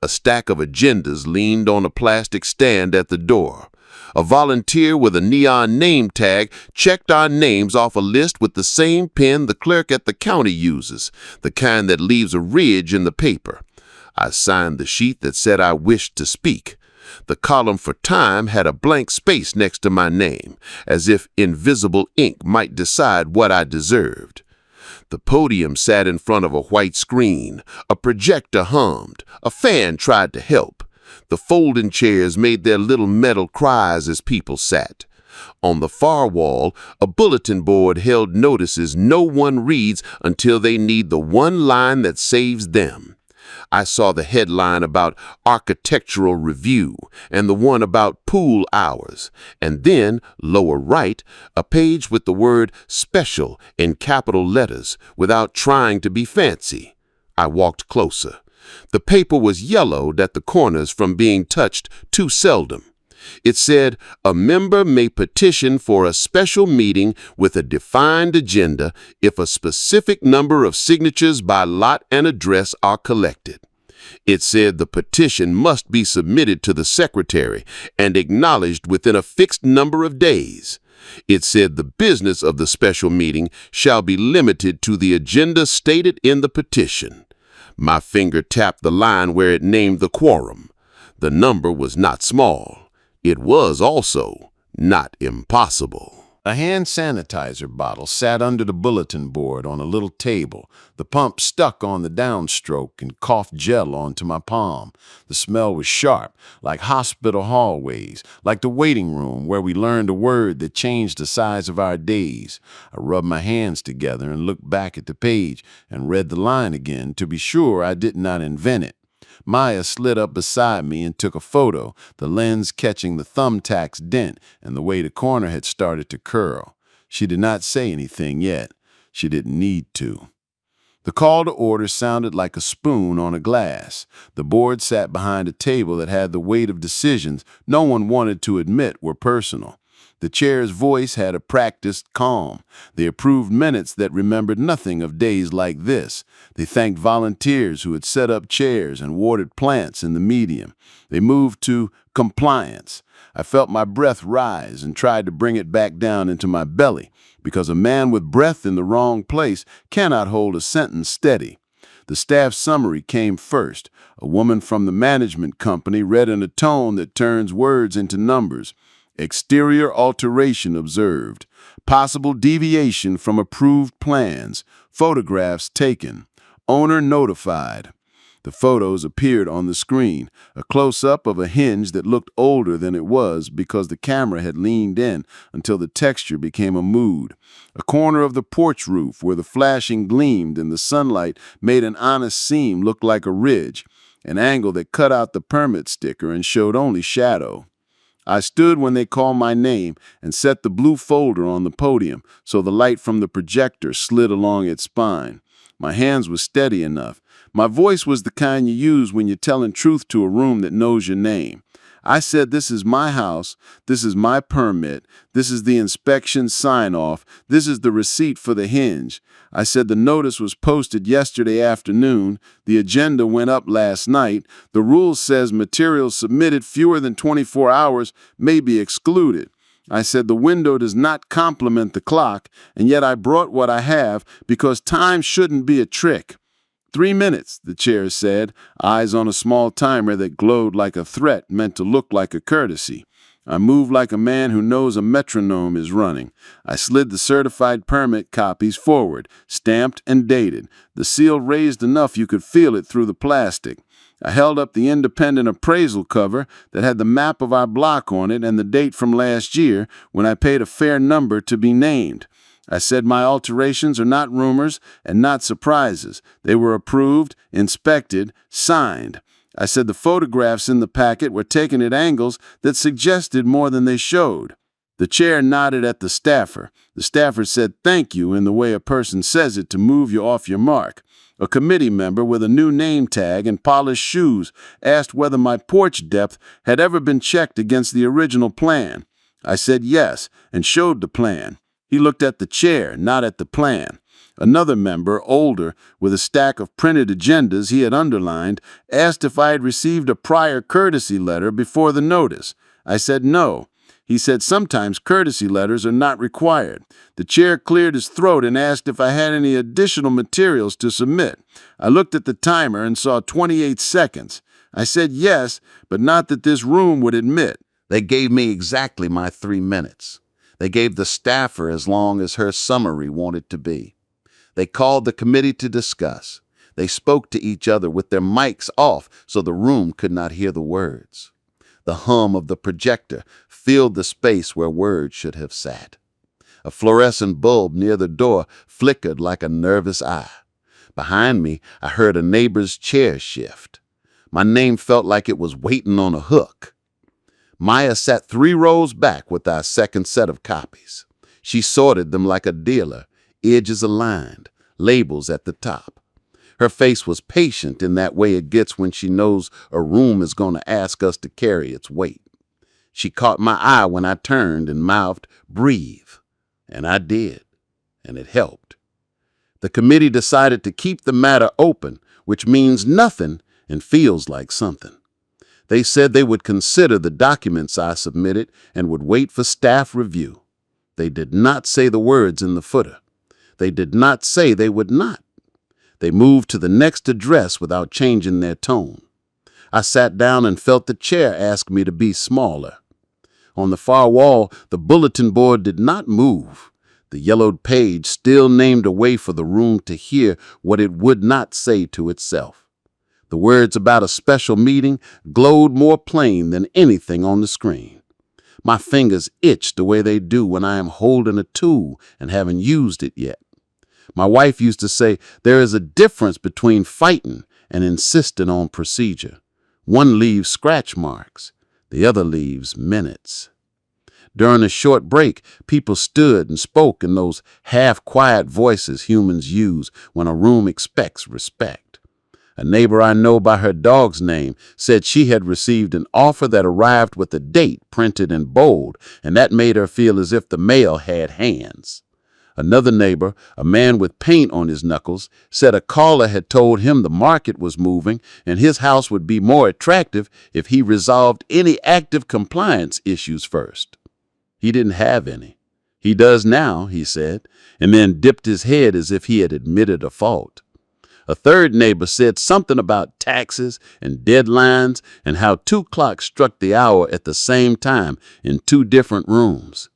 A stack of agendas leaned on a plastic stand at the door. A volunteer with a neon name tag checked our names off a list with the same pen the clerk at the county uses, the kind that leaves a ridge in the paper. I signed the sheet that said I wished to speak. The column for time had a blank space next to my name, as if invisible ink might decide what I deserved. The podium sat in front of a white screen. A projector hummed. A fan tried to help. The folding chairs made their little metal cries as people sat. On the far wall, a bulletin board held notices no one reads until they need the one line that saves them. I saw the headline about architectural review and the one about pool hours, and then, lower right, a page with the word special in capital letters without trying to be fancy. I walked closer. The paper was yellowed at the corners from being touched too seldom. It said, "A member may petition for a special meeting with a defined agenda if a specific number of signatures by lot and address are collected." It said the petition must be submitted to the secretary and acknowledged within a fixed number of days. It said the business of the special meeting shall be limited to the agenda stated in the petition. My finger tapped the line where it named the quorum. The number was not small. It was also not impossible. A hand sanitizer bottle sat under the bulletin board on a little table. The pump stuck on the downstroke and coughed gel onto my palm. The smell was sharp, like hospital hallways, like the waiting room where we learned a word that changed the size of our days. I rubbed my hands together and looked back at the page and read the line again to be sure I did not invent it. Maya slid up beside me and took a photo, the lens catching the thumbtack's dent and the way the corner had started to curl. She did not say anything yet. She didn't need to. The call to order sounded like a spoon on a glass. The board sat behind a table that had the weight of decisions no one wanted to admit were personal. The chair's voice had a practiced calm. They approved minutes that remembered nothing of days like this. They thanked volunteers who had set up chairs and watered plants in the medium. They moved to compliance. I felt my breath rise and tried to bring it back down into my belly, because a man with breath in the wrong place cannot hold a sentence steady. The staff summary came first. A woman from the management company read in a tone that turns words into numbers. Exterior alteration observed. Possible deviation from approved plans. Photographs taken. Owner notified. The photos appeared on the screen, a close-up of a hinge that looked older than it was because the camera had leaned in until the texture became a mood. A corner of the porch roof where the flashing gleamed and the sunlight made an honest seam look like a ridge, an angle that cut out the permit sticker and showed only shadow. I stood when they called my name and set the blue folder on the podium so the light from the projector slid along its spine. My hands were steady enough. My voice was the kind you use when you're telling truth to a room that knows your name. I said, "This is my house. This is my permit. This is the inspection sign-off. This is the receipt for the hinge." I said the notice was posted yesterday afternoon. The agenda went up last night. The rule says materials submitted fewer than 24 hours may be excluded. I said the window does not complement the clock, and yet I brought what I have because time shouldn't be a trick. 3 minutes, the chair said, eyes on a small timer that glowed like a threat meant to look like a courtesy. I moved like a man who knows a metronome is running. I slid the certified permit copies forward, stamped and dated, the seal raised enough you could feel it through the plastic. I held up the independent appraisal cover that had the map of our block on it and the date from last year when I paid a fair number to be named. I said my alterations are not rumors and not surprises. They were approved, inspected, signed. I said the photographs in the packet were taken at angles that suggested more than they showed. The chair nodded at the staffer. The staffer said thank you in the way a person says it to move you off your mark. A committee member with a new name tag and polished shoes asked whether my porch depth had ever been checked against the original plan. I said yes and showed the plan. He looked at the chair, not at the plan. Another member, older, with a stack of printed agendas he had underlined, asked if I had received a prior courtesy letter before the notice. I said no. He said sometimes courtesy letters are not required. The chair cleared his throat and asked if I had any additional materials to submit. I looked at the timer and saw 28 seconds. I said yes, but not that this room would admit. They gave me exactly my 3 minutes. They gave the staffer as long as her summary wanted to be. They called the committee to discuss. They spoke to each other with their mics off so the room could not hear the words. The hum of the projector filled the space where words should have sat. A fluorescent bulb near the door flickered like a nervous eye. Behind me, I heard a neighbor's chair shift. My name felt like it was waiting on a hook. Maya sat 3 rows back with our second set of copies. She sorted them like a dealer, edges aligned, labels at the top. Her face was patient in that way it gets when she knows a room is going to ask us to carry its weight. She caught my eye when I turned and mouthed, "Breathe." And I did, and it helped. The committee decided to keep the matter open, which means nothing and feels like something. They said they would consider the documents I submitted and would wait for staff review. They did not say the words in the footer. They did not say they would not. They moved to the next address without changing their tone. I sat down and felt the chair ask me to be smaller. On the far wall, the bulletin board did not move. The yellowed page still named a way for the room to hear what it would not say to itself. The words about a special meeting glowed more plain than anything on the screen. My fingers itched the way they do when I am holding a tool and haven't used it yet. My wife used to say there is a difference between fighting and insisting on procedure. One leaves scratch marks, the other leaves minutes. During a short break, people stood and spoke in those half-quiet voices humans use when a room expects respect. A neighbor I know by her dog's name said she had received an offer that arrived with a date printed in bold, and that made her feel as if the mail had hands. Another neighbor, a man with paint on his knuckles, said a caller had told him the market was moving and his house would be more attractive if he resolved any active compliance issues first. He didn't have any. He does now, he said, and then dipped his head as if he had admitted a fault. A third neighbor said something about taxes and deadlines and how 2 clocks struck the hour at the same time in 2 different rooms.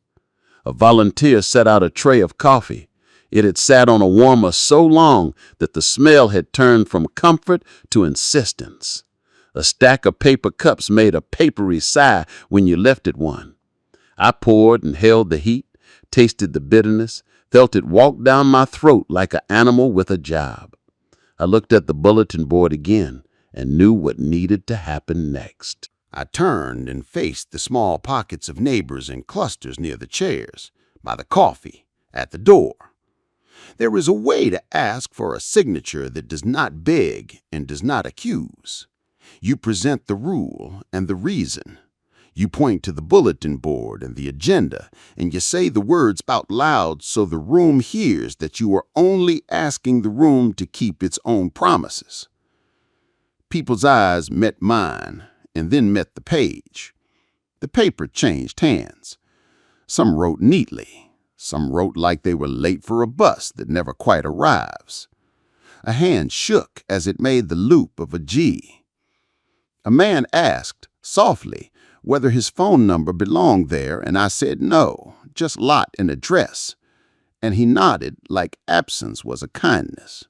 A volunteer set out a tray of coffee. It had sat on a warmer so long that the smell had turned from comfort to insistence. A stack of paper cups made a papery sigh when you lifted one. I poured and held the heat, tasted the bitterness, felt it walk down my throat like an animal with a job. I looked at the bulletin board again and knew what needed to happen next. I turned and faced the small pockets of neighbors in clusters near the chairs, by the coffee, at the door. There is a way to ask for a signature that does not beg and does not accuse. You present the rule and the reason. You point to the bulletin board and the agenda, and you say the words out loud so the room hears that you are only asking the room to keep its own promises. People's eyes met mine, and then met the page. The paper changed hands. Some wrote neatly. Some wrote like they were late for a bus that never quite arrives. A hand shook as it made the loop of a G. A man asked, softly, whether his phone number belonged there, and I said no, just lot and address. And he nodded like absence was a kindness.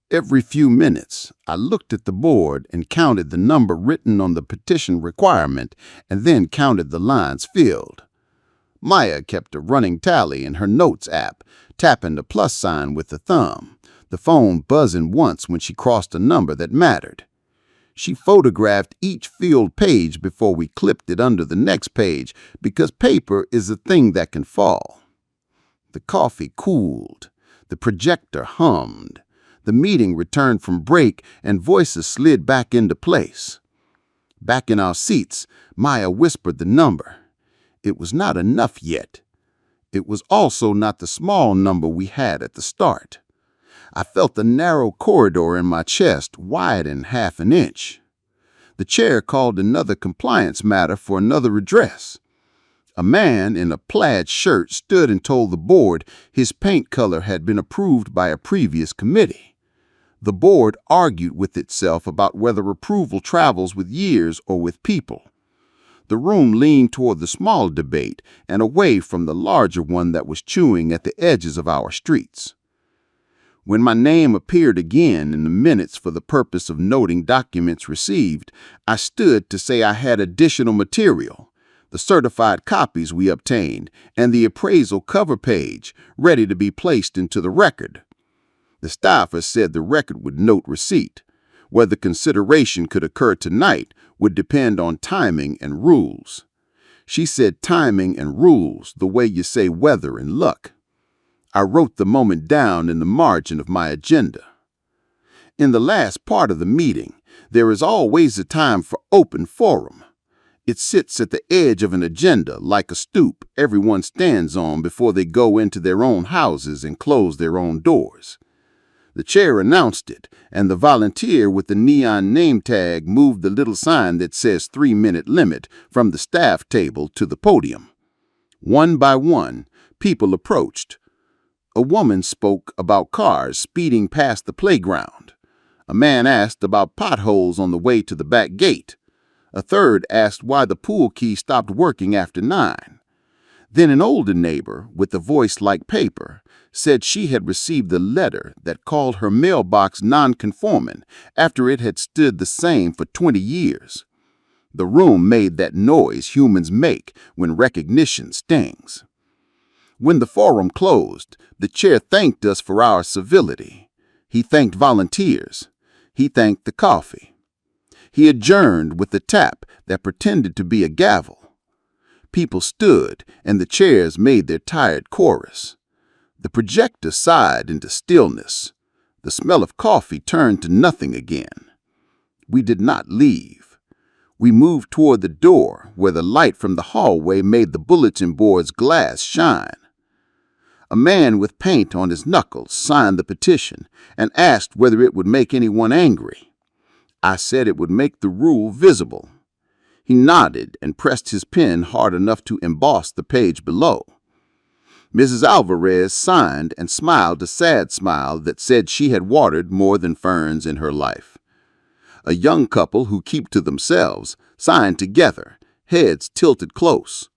Every few minutes, I looked at the board and counted the number written on the petition requirement and then counted the lines filled. Maya kept a running tally in her notes app, tapping the plus sign with the thumb, the phone buzzing once when she crossed a number that mattered. She photographed each filled page before we clipped it under the next page because paper is a thing that can fall. The coffee cooled. The projector hummed. The meeting returned from break and voices slid back into place. Back in our seats, Maya whispered the number. It was not enough yet. It was also not the small number we had at the start. I felt the narrow corridor in my chest widen half an inch. The chair called another compliance matter for another address. A man in a plaid shirt stood and told the board his paint color had been approved by a previous committee. The board argued with itself about whether approval travels with years or with people. The room leaned toward the small debate and away from the larger one that was chewing at the edges of our streets. When my name appeared again in the minutes for the purpose of noting documents received, I stood to say I had additional material, the certified copies we obtained, and the appraisal cover page ready to be placed into the record. The staffer said the record would note receipt. Whether consideration could occur tonight would depend on timing and rules. She said timing and rules the way you say weather and luck. I wrote the moment down in the margin of my agenda. In the last part of the meeting, there is always a time for open forum. It sits at the edge of an agenda like a stoop everyone stands on before they go into their own houses and close their own doors. The chair announced it, and the volunteer with the neon name tag moved the little sign that says 3-minute limit from the staff table to the podium. One by one, people approached. A woman spoke about cars speeding past the playground. A man asked about potholes on the way to the back gate. A third asked why the pool key stopped working after 9. Then an older neighbor, with a voice like paper, said she had received a letter that called her mailbox non-conforming after it had stood the same for 20 years. The room made that noise humans make when recognition stings. When the forum closed, the chair thanked us for our civility. He thanked volunteers. He thanked the coffee. He adjourned with a tap that pretended to be a gavel. People stood, and the chairs made their tired chorus. The projector sighed into stillness. The smell of coffee turned to nothing again. We did not leave. We moved toward the door where the light from the hallway made the bulletin board's glass shine. A man with paint on his knuckles signed the petition and asked whether it would make anyone angry. I said it would make the rule visible. He nodded and pressed his pen hard enough to emboss the page below. Mrs. Alvarez signed and smiled a sad smile that said she had watered more than ferns in her life. A young couple who keep to themselves signed together, heads tilted close.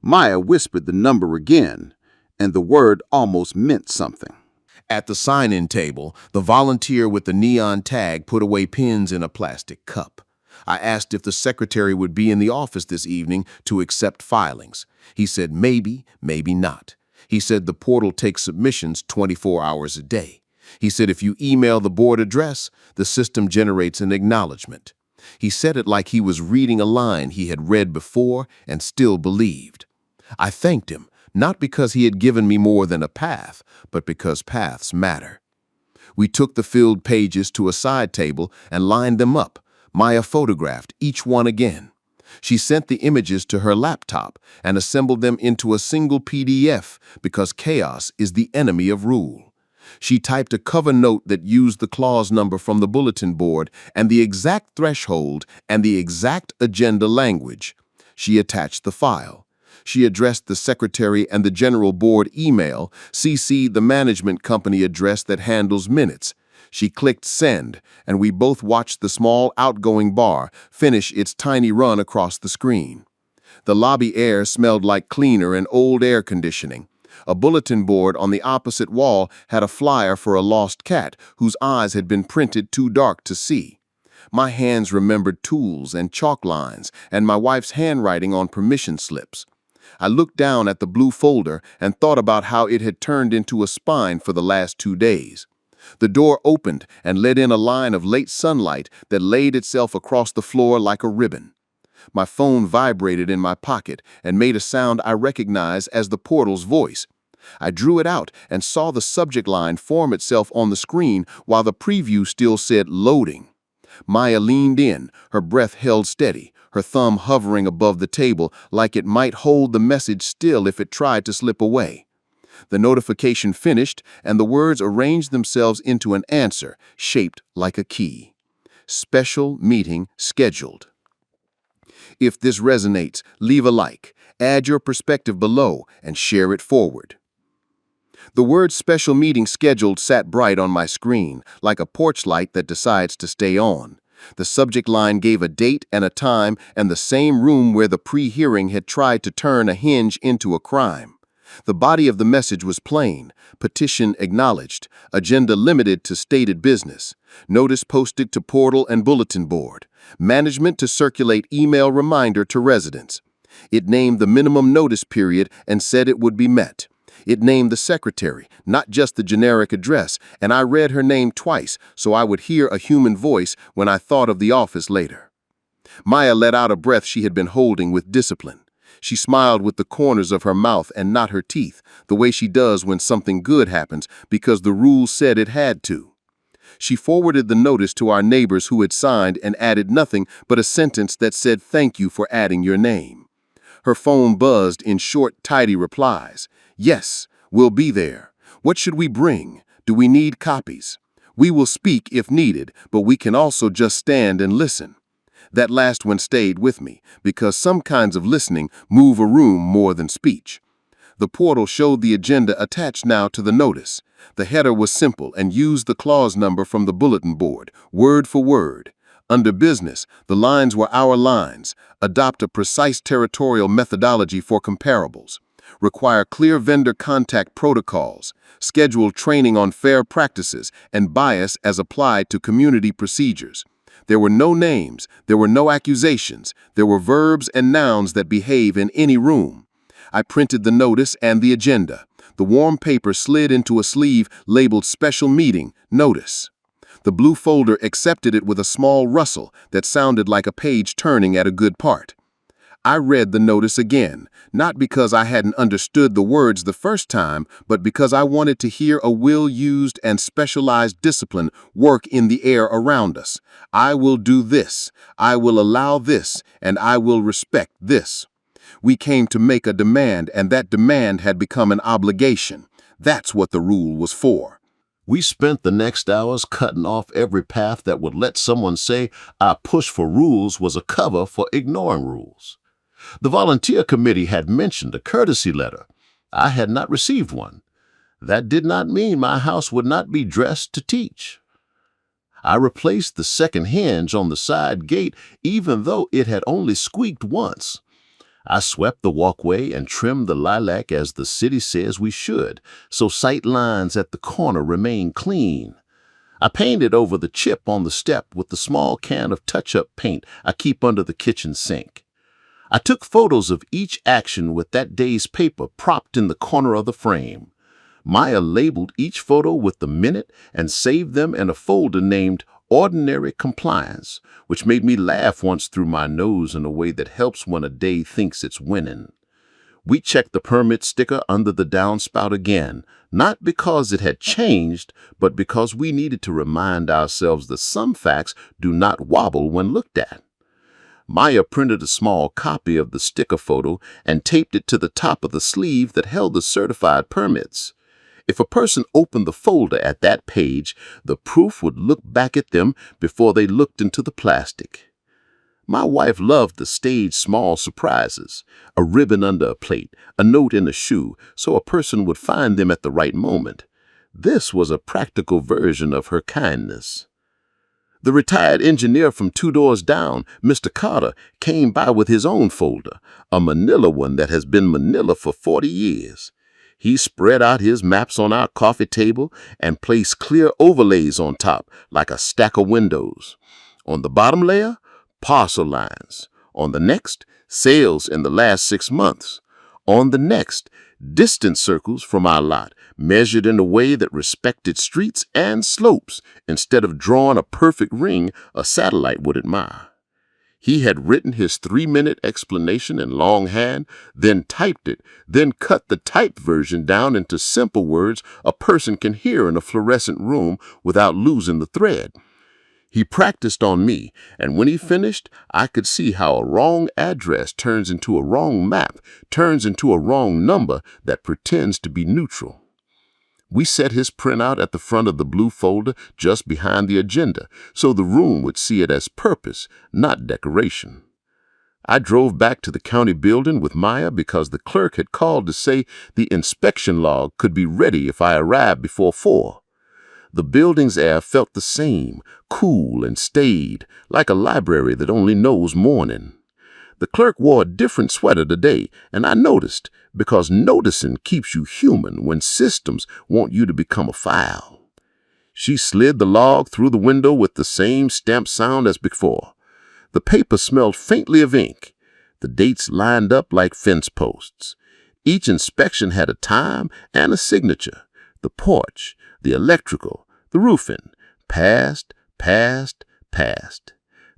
Maya whispered the number again, and the word almost meant something. At the sign-in table, the volunteer with the neon tag put away pens in a plastic cup. I asked if the secretary would be in the office this evening to accept filings. He said maybe, maybe not. He said the portal takes submissions 24 hours a day. He said if you email the board address, the system generates an acknowledgement. He said it like he was reading a line he had read before and still believed. I thanked him, not because he had given me more than a path, but because paths matter. We took the filled pages to a side table and lined them up. Maya photographed each one again. She sent the images to her laptop and assembled them into a single PDF because chaos is the enemy of rule. She typed a cover note that used the clause number from the bulletin board and the exact threshold and the exact agenda language. She attached the file. She addressed the secretary and the general board email, CC'd the management company address that handles minutes. She clicked send, and we both watched the small outgoing bar finish its tiny run across the screen. The lobby air smelled like cleaner and old air conditioning. A bulletin board on the opposite wall had a flyer for a lost cat whose eyes had been printed too dark to see. My hands remembered tools and chalk lines and my wife's handwriting on permission slips. I looked down at the blue folder and thought about how it had turned into a spine for the last 2 days. The door opened and let in a line of late sunlight that laid itself across the floor like a ribbon. My phone vibrated in my pocket and made a sound I recognized as the portal's voice. I drew it out and saw the subject line form itself on the screen while the preview still said loading. Maya leaned in, her breath held steady, her thumb hovering above the table like it might hold the message still if it tried to slip away. The notification finished, and the words arranged themselves into an answer shaped like a key. Special meeting scheduled. If this resonates, leave a like, add your perspective below, and share it forward. The word special meeting scheduled sat bright on my screen, like a porch light that decides to stay on. The subject line gave a date and a time and the same room where the pre-hearing had tried to turn a hinge into a crime. The body of the message was plain: petition acknowledged, agenda limited to stated business, notice posted to portal and bulletin board, management to circulate email reminder to residents. It named the minimum notice period and said it would be met. It named the secretary, not just the generic address, and I read her name twice so I would hear a human voice when I thought of the office later. Maya let out a breath she had been holding with discipline. She smiled with the corners of her mouth and not her teeth, the way she does when something good happens because the rules said it had to. She forwarded the notice to our neighbors who had signed and added nothing but a sentence that said thank you for adding your name. Her phone buzzed in short, tidy replies. Yes, we'll be there. What should we bring? Do we need copies? We will speak if needed, but we can also just stand and listen. That last one stayed with me, because some kinds of listening move a room more than speech. The portal showed the agenda attached now to the notice. The header was simple and used the clause number from the bulletin board, word for word. Under business, the lines were our lines. Adopt a precise territorial methodology for comparables. Require clear vendor contact protocols. Schedule training on fair practices and bias as applied to community procedures. There were no names, there were no accusations, there were verbs and nouns that behave in any room. I printed the notice and the agenda. The warm paper slid into a sleeve labeled Special Meeting, Notice. The blue folder accepted it with a small rustle that sounded like a page turning at a good part. I read the notice again, not because I hadn't understood the words the first time, but because I wanted to hear a well-used and specialized discipline work in the air around us. I will do this, I will allow this, and I will respect this. We came to make a demand, and that demand had become an obligation. That's what the rule was for. We spent the next hours cutting off every path that would let someone say our push for rules was a cover for ignoring rules. The volunteer committee had mentioned a courtesy letter. I had not received one. That did not mean my house would not be dressed to teach. I replaced the second hinge on the side gate even though it had only squeaked once. I swept the walkway and trimmed the lilac as the city says we should, so sight lines at the corner remain clean. I painted over the chip on the step with the small can of touch-up paint I keep under the kitchen sink. I took photos of each action with that day's paper propped in the corner of the frame. Maya labeled each photo with the minute and saved them in a folder named Ordinary Compliance, which made me laugh once through my nose in a way that helps when a day thinks it's winning. We checked the permit sticker under the downspout again, not because it had changed, but because we needed to remind ourselves that some facts do not wobble when looked at. Maya printed a small copy of the sticker photo and taped it to the top of the sleeve that held the certified permits. If a person opened the folder at that page, the proof would look back at them before they looked into the plastic. My wife loved the staged small surprises, a ribbon under a plate, a note in a shoe, so a person would find them at the right moment. This was a practical version of her kindness. The retired engineer from 2 doors down, Mr. Carter, came by with his own folder, a manila one that has been manila for 40 years. He spread out his maps on our coffee table and placed clear overlays on top, like a stack of windows. On the bottom layer, parcel lines. On the next, sales in the last 6 months. On the next, distance circles from our lot, measured in a way that respected streets and slopes instead of drawing a perfect ring a satellite would admire. He had written his 3-minute explanation in longhand, then typed it, then cut the typed version down into simple words a person can hear in a fluorescent room without losing the thread. He practiced on me, and when he finished, I could see how a wrong address turns into a wrong map, turns into a wrong number that pretends to be neutral. We set his printout at the front of the blue folder just behind the agenda, so the room would see it as purpose, not decoration. I drove back to the county building with Maya because the clerk had called to say the inspection log could be ready if I arrived before 4. The building's air felt the same, cool and staid, like a library that only knows morning. The clerk wore a different sweater today, and I noticed, because noticing keeps you human when systems want you to become a file. She slid the log through the window with the same stamp sound as before. The paper smelled faintly of ink. The dates lined up like fence posts. Each inspection had a time and a signature. The porch, the electrical, the roofing, passed, passed, passed.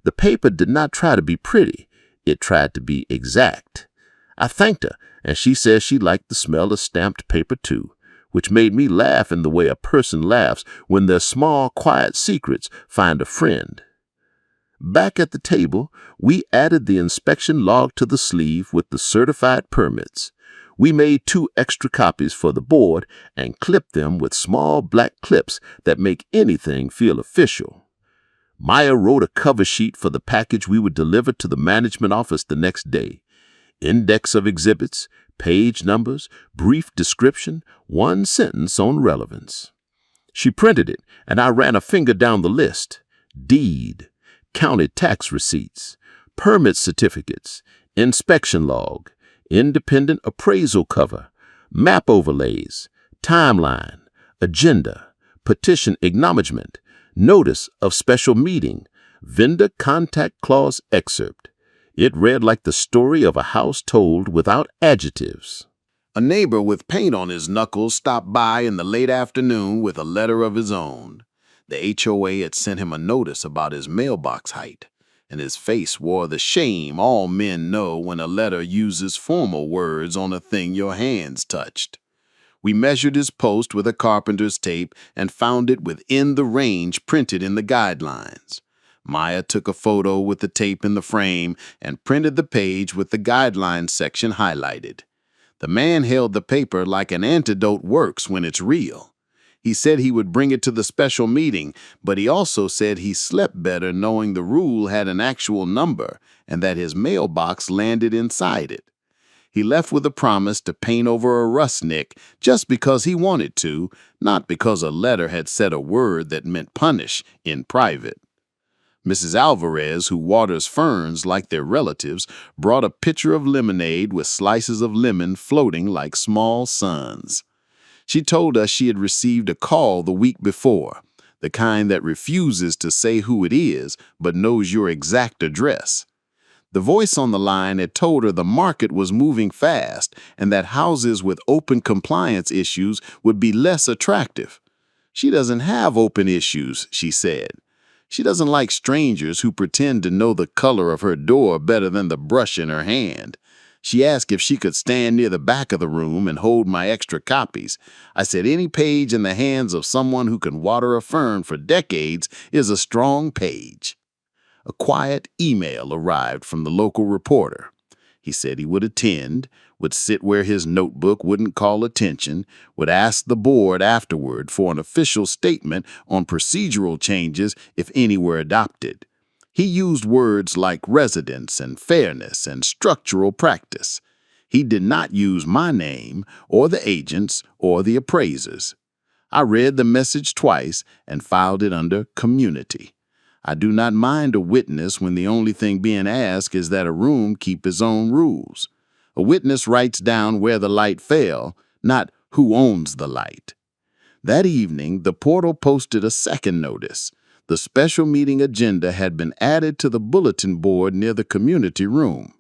The paper did not try to be pretty. It tried to be exact. I thanked her, and she said she liked the smell of stamped paper too, which made me laugh in the way a person laughs when their small, quiet secrets find a friend. Back at the table, we added the inspection log to the sleeve with the certified permits. We made 2 extra copies for the board and clipped them with small black clips that make anything feel official. Maya wrote a cover sheet for the package we would deliver to the management office the next day. Index of exhibits, page numbers, brief description, 1 sentence on relevance. She printed it, and I ran a finger down the list. Deed, county tax receipts, permit certificates, inspection log, independent appraisal cover, map overlays, timeline, agenda, petition acknowledgement, notice of special meeting, vendor contact clause excerpt. It read like the story of a house told without adjectives. A neighbor with paint on his knuckles stopped by in the late afternoon with a letter of his own. The HOA had sent him a notice about his mailbox height, and his face wore the shame all men know when a letter uses formal words on a thing your hands touched. We measured his post with a carpenter's tape and found it within the range printed in the guidelines. Maya took a photo with the tape in the frame and printed the page with the guidelines section highlighted. The man held the paper like an antidote works when it's real. He said he would bring it to the special meeting, but he also said he slept better knowing the rule had an actual number and that his mailbox landed inside it. He left with a promise to paint over a rust nick just because he wanted to, not because a letter had said a word that meant punish in private. Mrs. Alvarez, who waters ferns like their relatives, brought a pitcher of lemonade with slices of lemon floating like small suns. She told us she had received a call the week before, the kind that refuses to say who it is but knows your exact address. The voice on the line had told her the market was moving fast and that houses with open compliance issues would be less attractive. She doesn't have open issues, she said. She doesn't like strangers who pretend to know the color of her door better than the brush in her hand. She asked if she could stand near the back of the room and hold my extra copies. I said any page in the hands of someone who can water a fern for decades is a strong page. A quiet email arrived from the local reporter. He said he would attend, would sit where his notebook wouldn't call attention, would ask the board afterward for an official statement on procedural changes if any were adopted. He used words like residence and fairness and structural practice. He did not use my name or the agent's or the appraiser's. I read the message twice and filed it under Community. I do not mind a witness when the only thing being asked is that a room keep its own rules. A witness writes down where the light fell, not who owns the light. That evening, the portal posted a second notice. The special meeting agenda had been added to the bulletin board near the community room.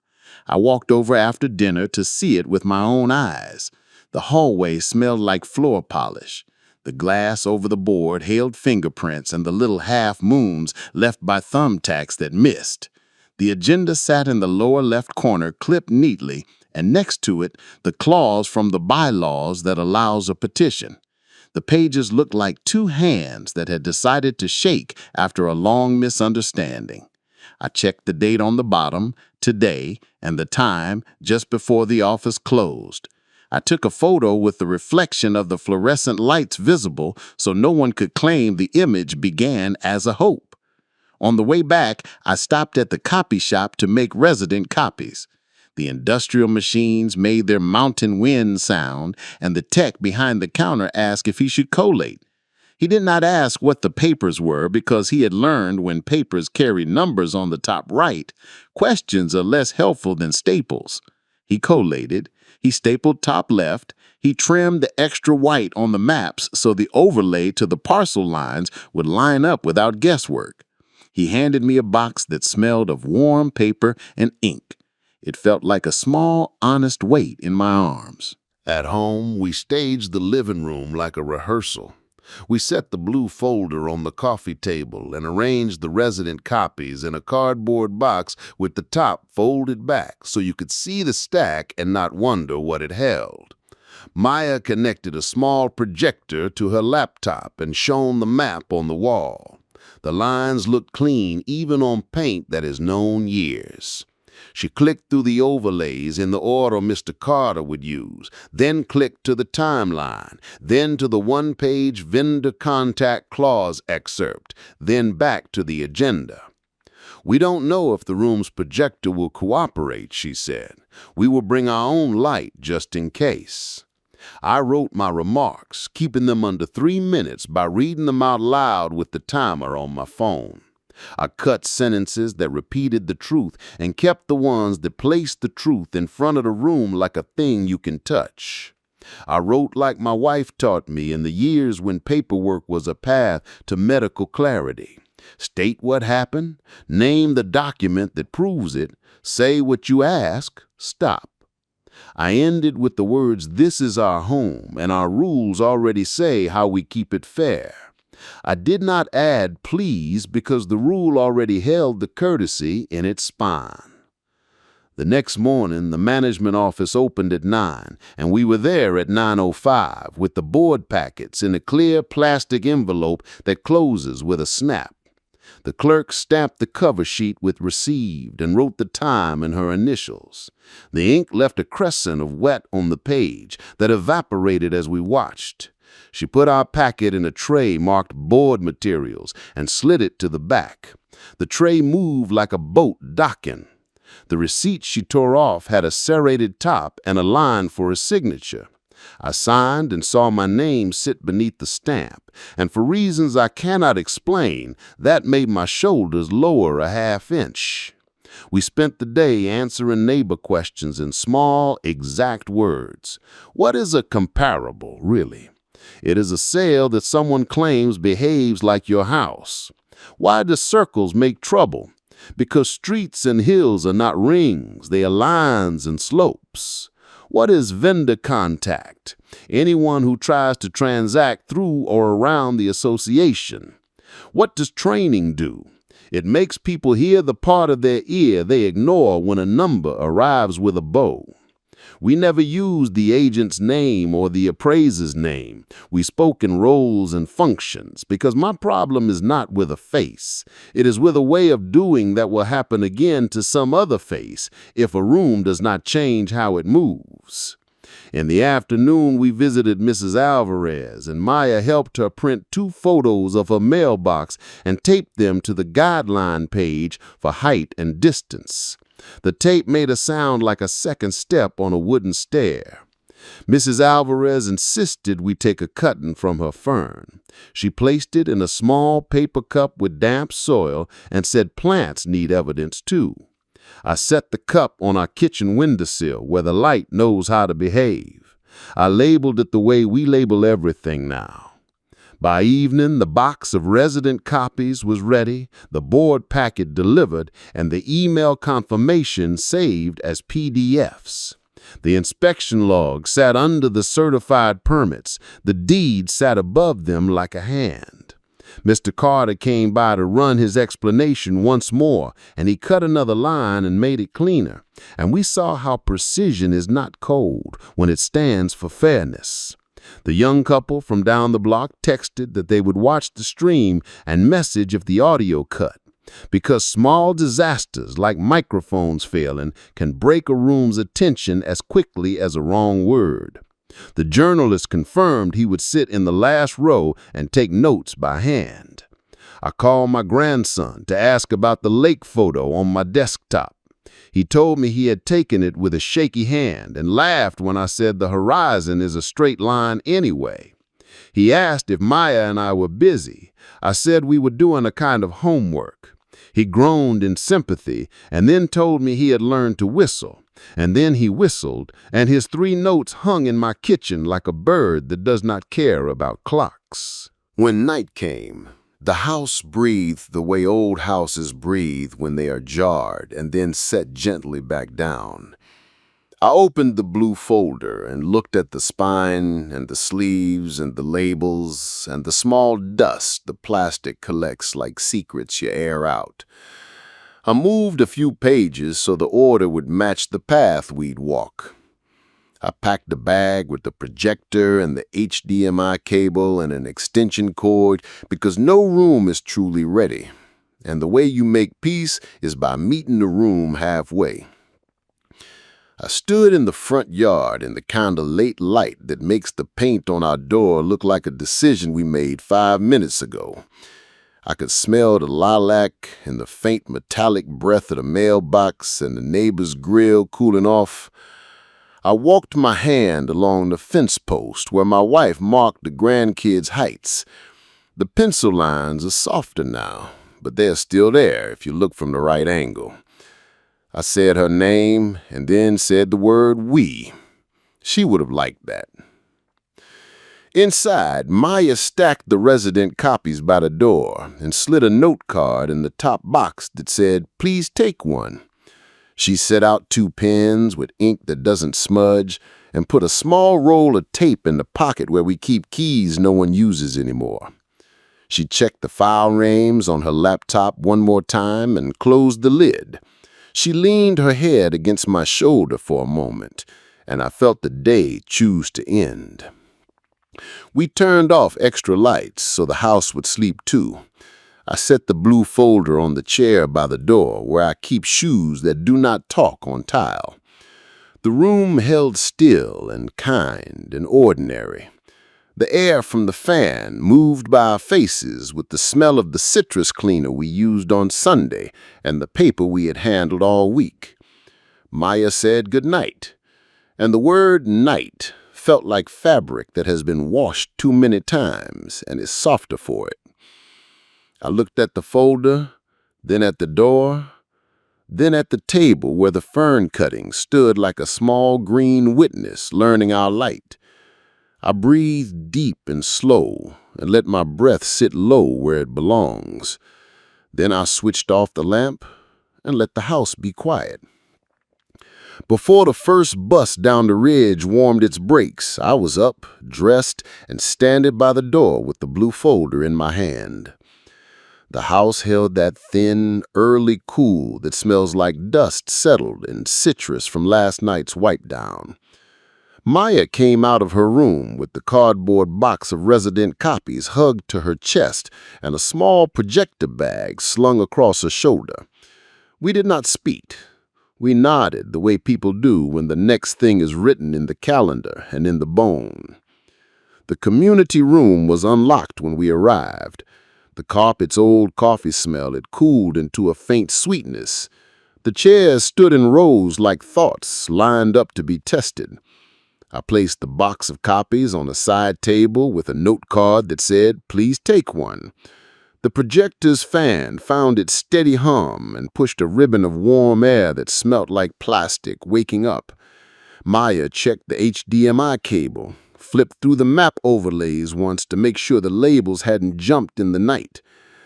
I walked over after dinner to see it with my own eyes. The hallway smelled like floor polish. The glass over the board held fingerprints and the little half moons left by thumbtacks that missed. The agenda sat in the lower left corner, clipped neatly, and next to it, the clause from the bylaws that allows a petition. The pages looked like two hands that had decided to shake after a long misunderstanding. I checked the date on the bottom, today, and the time just before the office closed. I took a photo with the reflection of the fluorescent lights visible so no one could claim the image began as a hope. On the way back, I stopped at the copy shop to make resident copies. The industrial machines made their mountain wind sound, and the tech behind the counter asked if he should collate. He did not ask what the papers were because he had learned when papers carry numbers on the top right, questions are less helpful than staples. He collated. He stapled top left. He trimmed the extra white on the maps so the overlay to the parcel lines would line up without guesswork. He handed me a box that smelled of warm paper and ink. It felt like a small, honest weight in my arms. At home, we staged the living room like a rehearsal. We set the blue folder on the coffee table and arranged the resident copies in a cardboard box with the top folded back so you could see the stack and not wonder what it held. Maya connected a small projector to her laptop and shone the map on the wall. The lines looked clean even on paint that has known years. She clicked through the overlays in the order Mr. Carter would use, then clicked to the timeline, then to the one-page vendor contact clause excerpt, then back to the agenda. "We don't know if the room's projector will cooperate," she said. "We will bring our own light just in case." I wrote my remarks, keeping them under 3 minutes by reading them out loud with the timer on my phone. I cut sentences that repeated the truth and kept the ones that placed the truth in front of the room like a thing you can touch. I wrote like my wife taught me in the years when paperwork was a path to medical clarity. State what happened, name the document that proves it, say what you ask, stop. I ended with the words, "This is our home, and our rules already say how we keep it fair." I did not add please because the rule already held the courtesy in its spine. The next morning, the management office opened at 9, and we were there at 9:05 with the board packets in a clear plastic envelope that closes with a snap. The clerk stamped the cover sheet with received and wrote the time in her initials. The ink left a crescent of wet on the page that evaporated as we watched. She put our packet in a tray marked board materials and slid it to the back. The tray moved like a boat docking. The receipt she tore off had a serrated top and a line for a signature. I signed and saw my name sit beneath the stamp, and for reasons I cannot explain, that made my shoulders lower a half-inch. We spent the day answering neighbor questions in small, exact words. What is a comparable, really? It is a sale that someone claims behaves like your house. Why do circles make trouble? Because streets and hills are not rings, they are lines and slopes. What is vendor contact? Anyone who tries to transact through or around the association. What does training do? It makes people hear the part of their ear they ignore when a number arrives with a bow. We never used the agent's name or the appraiser's name. We spoke in roles and functions because my problem is not with a face. It is with a way of doing that will happen again to some other face if a room does not change how it moves. In the afternoon, we visited Mrs. Alvarez, and Maya helped her print 2 photos of her mailbox and taped them to the guideline page for height and distance. The tape made a sound like a second step on a wooden stair. Mrs. Alvarez insisted we take a cutting from her fern. She placed it in a small paper cup with damp soil and said plants need evidence too. I set the cup on our kitchen windowsill where the light knows how to behave. I labeled it the way we label everything now. By evening, the box of resident copies was ready, the board packet delivered, and the email confirmation saved as PDFs. The inspection log sat under the certified permits. The deed sat above them like a hand. Mr. Carter came by to run his explanation once more, and he cut another line and made it cleaner. And we saw how precision is not cold when it stands for fairness. The young couple from down the block texted that they would watch the stream and message if the audio cut, because small disasters like microphones failing can break a room's attention as quickly as a wrong word. The journalist confirmed he would sit in the last row and take notes by hand. I called my grandson to ask about the lake photo on my desktop. He told me he had taken it with a shaky hand and laughed when I said the horizon is a straight line anyway. He asked if Maya and I were busy. I said we were doing a kind of homework. He groaned in sympathy and then told me he had learned to whistle. And then he whistled, and his 3 notes hung in my kitchen like a bird that does not care about clocks. When night came, the house breathed the way old houses breathe when they are jarred and then set gently back down. I opened the blue folder and looked at the spine and the sleeves and the labels and the small dust the plastic collects like secrets you air out. I moved a few pages so the order would match the path we'd walk. I packed a bag with the projector and the HDMI cable and an extension cord because no room is truly ready, and the way you make peace is by meeting the room halfway. I stood in the front yard in the kind of late light that makes the paint on our door look like a decision we made 5 minutes ago. I could smell the lilac and the faint metallic breath of the mailbox and the neighbor's grill cooling off. I walked my hand along the fence post where my wife marked the grandkids' heights. The pencil lines are softer now, but they're still there if you look from the right angle. I said her name and then said the word we. She would have liked that. Inside, Maya stacked the resident copies by the door and slid a note card in the top box that said, "Please take one." She set out 2 pens with ink that doesn't smudge and put a small roll of tape in the pocket where we keep keys no one uses anymore. She checked the file names on her laptop one more time and closed the lid. She leaned her head against my shoulder for a moment, and I felt the day choose to end. We turned off extra lights so the house would sleep too. I set the blue folder on the chair by the door where I keep shoes that do not talk on tile. The room held still and kind and ordinary. The air from the fan moved by our faces with the smell of the citrus cleaner we used on Sunday and the paper we had handled all week. Maya said good night, and the word night felt like fabric that has been washed too many times and is softer for it. I looked at the folder, then at the door, then at the table where the fern cutting stood like a small green witness learning our light. I breathed deep and slow and let my breath sit low where it belongs. Then I switched off the lamp and let the house be quiet. Before the first bus down the ridge warmed its brakes, I was up, dressed, and standing by the door with the blue folder in my hand. The house held that thin, early cool that smells like dust settled and citrus from last night's wipe down. Maya came out of her room with the cardboard box of resident copies hugged to her chest and a small projector bag slung across her shoulder. We did not speak. We nodded the way people do when the next thing is written in the calendar and in the bone. The community room was unlocked when we arrived. The carpet's old coffee smell had cooled into a faint sweetness. The chairs stood in rows like thoughts lined up to be tested. I placed the box of copies on a side table with a note card that said, "Please take one." The projector's fan found its steady hum and pushed a ribbon of warm air that smelt like plastic, waking up. Maya checked the HDMI cable, flipped through the map overlays once to make sure the labels hadn't jumped in the night,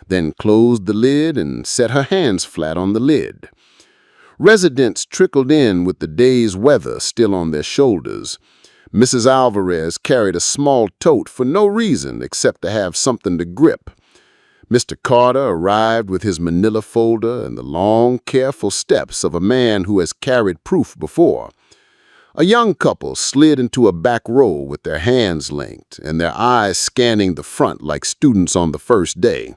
then closed the lid and set her hands flat on the lid. Residents trickled in with the day's weather still on their shoulders. Mrs. Alvarez carried a small tote for no reason except to have something to grip. Mr. Carter arrived with his manila folder and the long, careful steps of a man who has carried proof before. A young couple slid into a back row with their hands linked and their eyes scanning the front like students on the first day.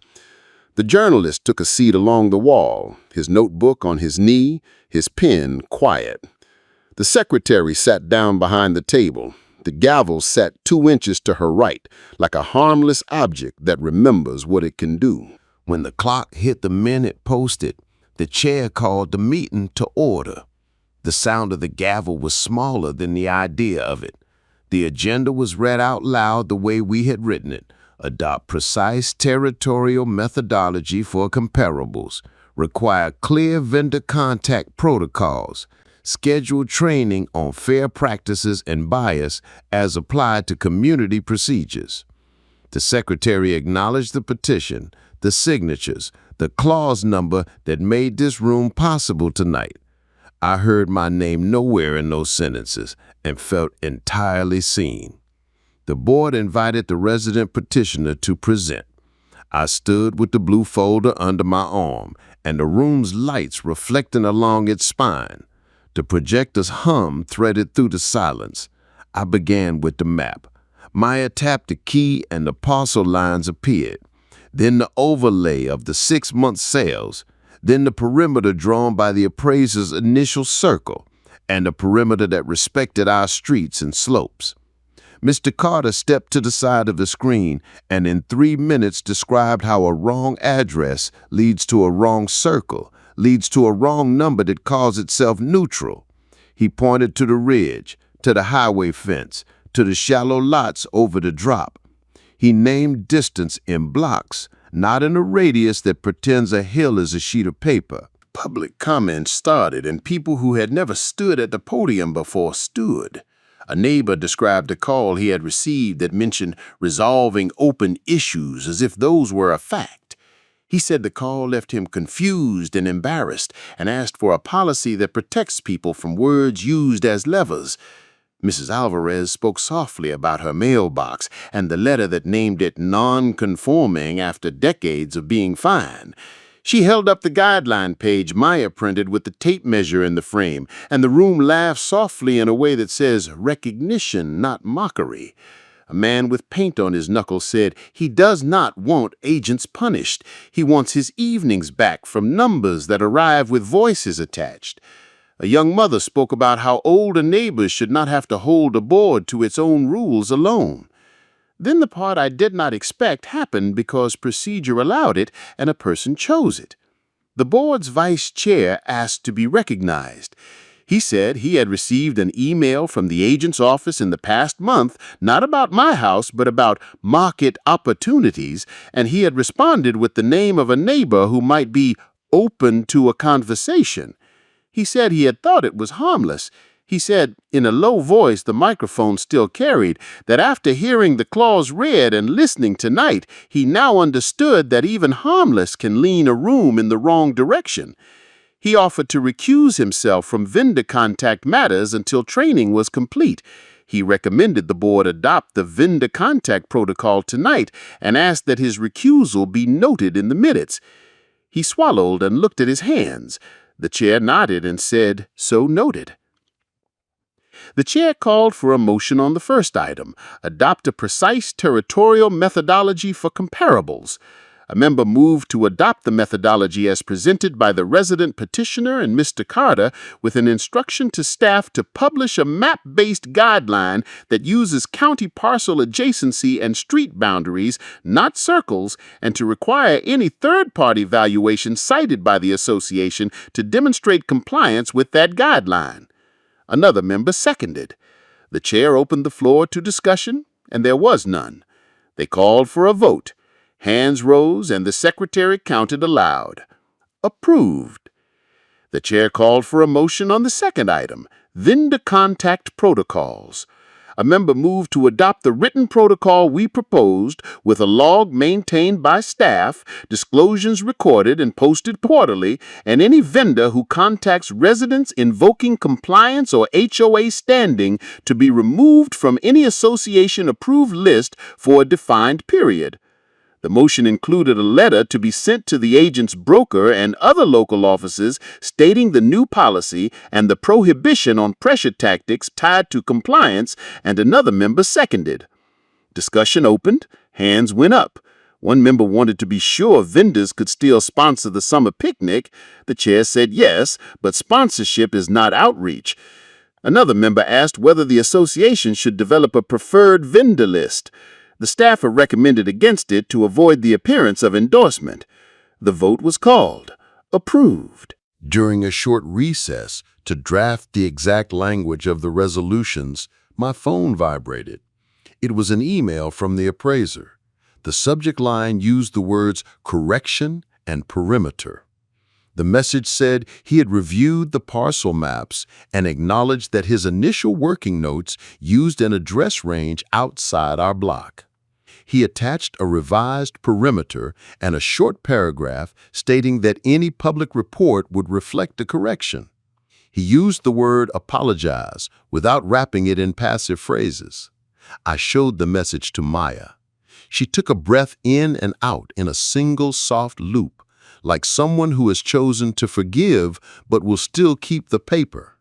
The journalist took a seat along the wall, his notebook on his knee, his pen quiet. The secretary sat down behind the table. The gavel sat 2 inches to her right, like a harmless object that remembers what it can do. When the clock hit the minute posted, the chair called the meeting to order. The sound of the gavel was smaller than the idea of it. The agenda was read out loud the way we had written it. Adopt precise territorial methodology for comparables. Require clear vendor contact protocols. Schedule training on fair practices and bias as applied to community procedures. The secretary acknowledged the petition, the signatures, the clause number that made this room possible tonight. I heard my name nowhere in those sentences and felt entirely seen. The board invited the resident petitioner to present. I stood with the blue folder under my arm and the room's lights reflecting along its spine. The projector's hum threaded through the silence. I began with the map. Maya tapped the key and the parcel lines appeared. Then the overlay of the 6-month sales. Then the perimeter drawn by the appraiser's initial circle, and the perimeter that respected our streets and slopes. Mr. Carter stepped to the side of the screen and in 3 minutes described how a wrong address leads to a wrong circle, leads to a wrong number that calls itself neutral. He pointed to the ridge, to the highway fence, to the shallow lots over the drop. He named distance in blocks, not in a radius that pretends a hill is a sheet of paper. Public comment started, and people who had never stood at the podium before stood. A neighbor described a call he had received that mentioned resolving open issues as if those were a fact. He said the call left him confused and embarrassed and asked for a policy that protects people from words used as levers. Mrs. Alvarez spoke softly about her mailbox and the letter that named it non-conforming after decades of being fine. She held up the guideline page Maya printed with the tape measure in the frame, and the room laughed softly in a way that says recognition, not mockery. A man with paint on his knuckles said he does not want agents punished. He wants his evenings back from numbers that arrive with voices attached. A young mother spoke about how older neighbors should not have to hold a board to its own rules alone. Then the part I did not expect happened because procedure allowed it and a person chose it. The board's vice chair asked to be recognized. He said he had received an email from the agent's office in the past month, not about my house, but about market opportunities, and he had responded with the name of a neighbor who might be open to a conversation. He said he had thought it was harmless. He said, in a low voice the microphone still carried, that after hearing the clause read and listening tonight, he now understood that even harmless can lean a room in the wrong direction. He offered to recuse himself from vendor contact matters until training was complete. He recommended the board adopt the vendor contact protocol tonight and asked that his recusal be noted in the minutes. He swallowed and looked at his hands. The chair nodded and said, "So noted." The chair called for a motion on the first item, adopt a precise territorial methodology for comparables. A member moved to adopt the methodology as presented by the resident petitioner and Mr. Carter with an instruction to staff to publish a map-based guideline that uses county parcel adjacency and street boundaries, not circles, and to require any third-party valuation cited by the association to demonstrate compliance with that guideline. Another member seconded. The chair opened the floor to discussion, and there was none. They called for a vote. Hands rose, and the secretary counted aloud. Approved. The chair called for a motion on the second item, vendor contact protocols. A member moved to adopt the written protocol we proposed with a log maintained by staff, disclosures recorded and posted quarterly, and any vendor who contacts residents invoking compliance or HOA standing to be removed from any association-approved list for a defined period. The motion included a letter to be sent to the agent's broker and other local offices stating the new policy and the prohibition on pressure tactics tied to compliance, and another member seconded. Discussion opened, hands went up. One member wanted to be sure vendors could still sponsor the summer picnic. The chair said yes, but sponsorship is not outreach. Another member asked whether the association should develop a preferred vendor list. The staffer recommended against it to avoid the appearance of endorsement. The vote was called. Approved. During a short recess to draft the exact language of the resolutions, my phone vibrated. It was an email from the appraiser. The subject line used the words correction and perimeter. The message said he had reviewed the parcel maps and acknowledged that his initial working notes used an address range outside our block. He attached a revised perimeter and a short paragraph stating that any public report would reflect the correction. He used the word apologize without wrapping it in passive phrases. I showed the message to Maya. She took a breath in and out in a single soft loop, like someone who has chosen to forgive but will still keep the paper.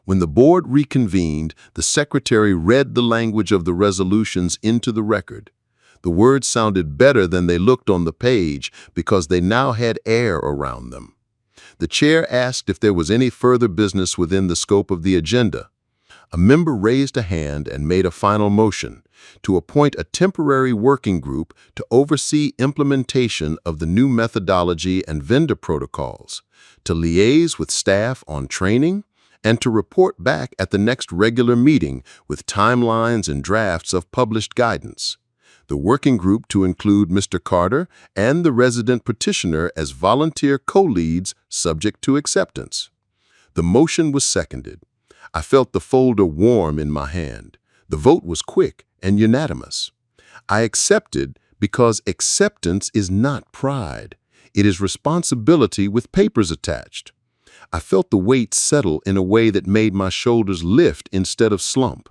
When the board reconvened, the secretary read the language of the resolutions into the record. The words sounded better than they looked on the page because they now had air around them. The chair asked if there was any further business within the scope of the agenda. A member raised a hand and made a final motion to appoint a temporary working group to oversee implementation of the new methodology and vendor protocols, to liaise with staff on training, and to report back at the next regular meeting with timelines and drafts of published guidance. The working group to include Mr. Carter and the resident petitioner as volunteer co-leads subject to acceptance. The motion was seconded. I felt the folder warm in my hand. The vote was quick and unanimous. I accepted because acceptance is not pride. It is responsibility with papers attached. I felt the weight settle in a way that made my shoulders lift instead of slump.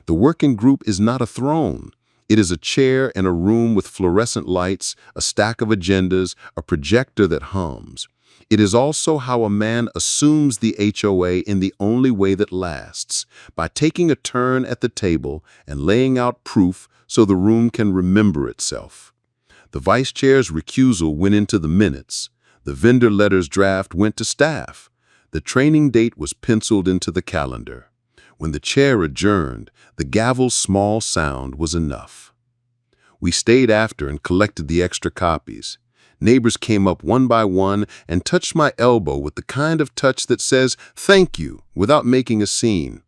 The working group is not a throne. It is a chair in a room with fluorescent lights, a stack of agendas, a projector that hums. It is also how a man assumes the HOA in the only way that lasts, by taking a turn at the table and laying out proof so the room can remember itself. The vice chair's recusal went into the minutes. The vendor letters draft went to staff. The training date was penciled into the calendar. When the chair adjourned, the gavel's small sound was enough. We stayed after and collected the extra copies. Neighbors came up one by one and touched my elbow with the kind of touch that says, "Thank you," without making a scene.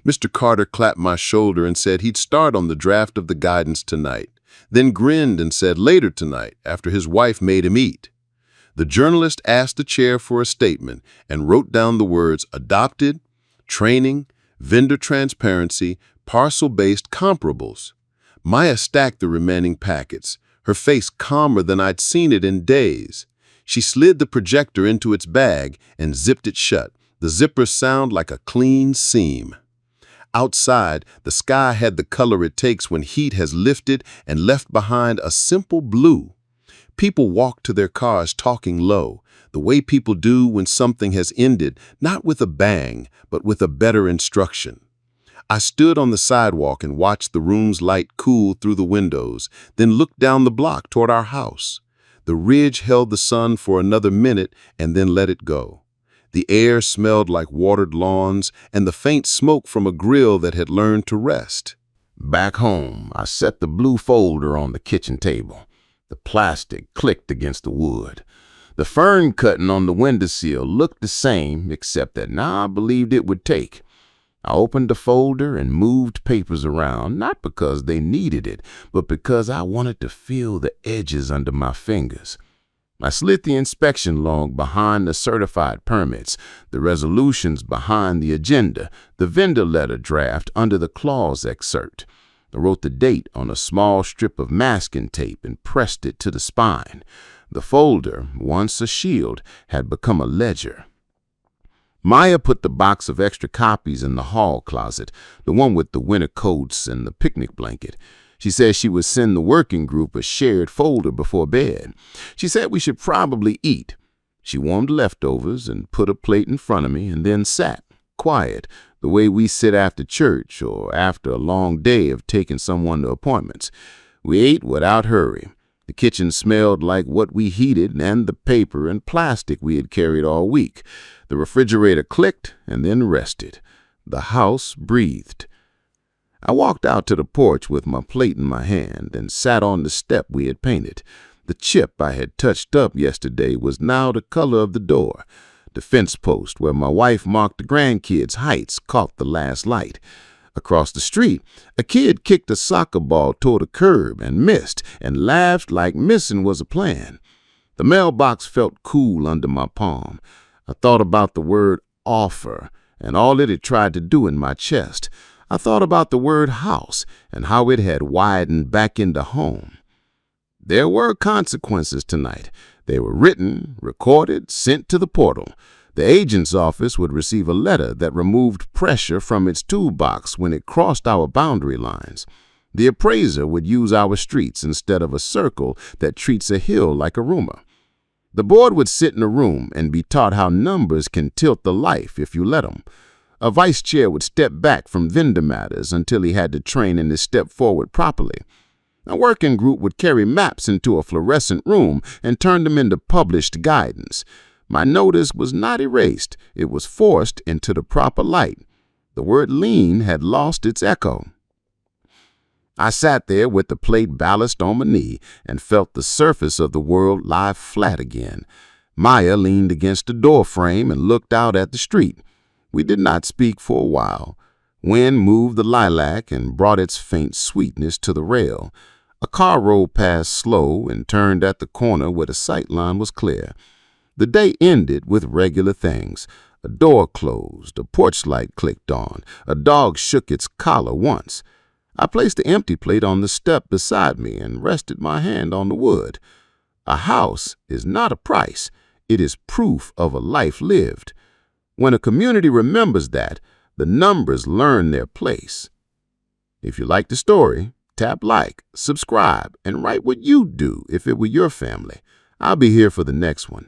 Mr. Carter clapped my shoulder and said he'd start on the draft of the guidance tonight, then grinned and said later tonight after his wife made him eat. The journalist asked the chair for a statement and wrote down the words adopted, training, vendor transparency, parcel-based comparables. Maya stacked the remaining packets, her face calmer than I'd seen it in days. She slid the projector into its bag and zipped it shut, the zipper sound like a clean seam. Outside, the sky had the color it takes when heat has lifted and left behind a simple blue. People walked to their cars talking low, the way people do when something has ended, not with a bang, but with a better instruction. I stood on the sidewalk and watched the room's light cool through the windows, then looked down the block toward our house. The ridge held the sun for another minute and then let it go. The air smelled like watered lawns and the faint smoke from a grill that had learned to rest. Back home, I set the blue folder on the kitchen table. The plastic clicked against the wood. The fern cutting on the windowsill looked the same, except that now I believed it would take. I opened the folder and moved papers around, not because they needed it, but because I wanted to feel the edges under my fingers. I slid the inspection log behind the certified permits, the resolutions behind the agenda, the vendor letter draft under the clause excerpt. I wrote the date on a small strip of masking tape and pressed it to the spine. The folder, once a shield, had become a ledger. Maya put the box of extra copies in the hall closet, the one with the winter coats and the picnic blanket. She said she would send the working group a shared folder before bed. She said we should probably eat. She warmed leftovers and put a plate in front of me and then sat, quiet, the way we sit after church or after a long day of taking someone to appointments. We ate without hurry. The kitchen smelled like what we heated and the paper and plastic we had carried all week. The refrigerator clicked and then rested. The house breathed. I walked out to the porch with my plate in my hand and sat on the step we had painted. The chip I had touched up yesterday was now the color of the door. The fence post where my wife marked the grandkids' heights caught the last light. Across the street, a kid kicked a soccer ball toward a curb and missed and laughed like missing was a plan. The mailbox felt cool under my palm. I thought about the word offer and all it had tried to do in my chest. I thought about the word house and how it had widened back into home. There were consequences tonight. They were written, recorded, sent to the portal. The agent's office would receive a letter that removed pressure from its toolbox when it crossed our boundary lines. The appraiser would use our streets instead of a circle that treats a hill like a rumor. The board would sit in a room and be taught how numbers can tilt the life if you let them. A vice chair would step back from vendor matters until he had to train in his step forward properly. A working group would carry maps into a fluorescent room and turn them into published guidance. My notice was not erased. It was forced into the proper light. The word lean had lost its echo. I sat there with the plate balanced on my knee and felt the surface of the world lie flat again. Maya leaned against the door frame and looked out at the street. We did not speak for a while. Wind moved the lilac and brought its faint sweetness to the rail. A car rolled past slow and turned at the corner where the sight line was clear. The day ended with regular things. A door closed, a porch light clicked on, a dog shook its collar once. I placed the empty plate on the step beside me and rested my hand on the wood. A house is not a price. It is proof of a life lived. When a community remembers that, the numbers learn their place. If you like the story, tap like, subscribe, and write what you'd do if it were your family. I'll be here for the next one.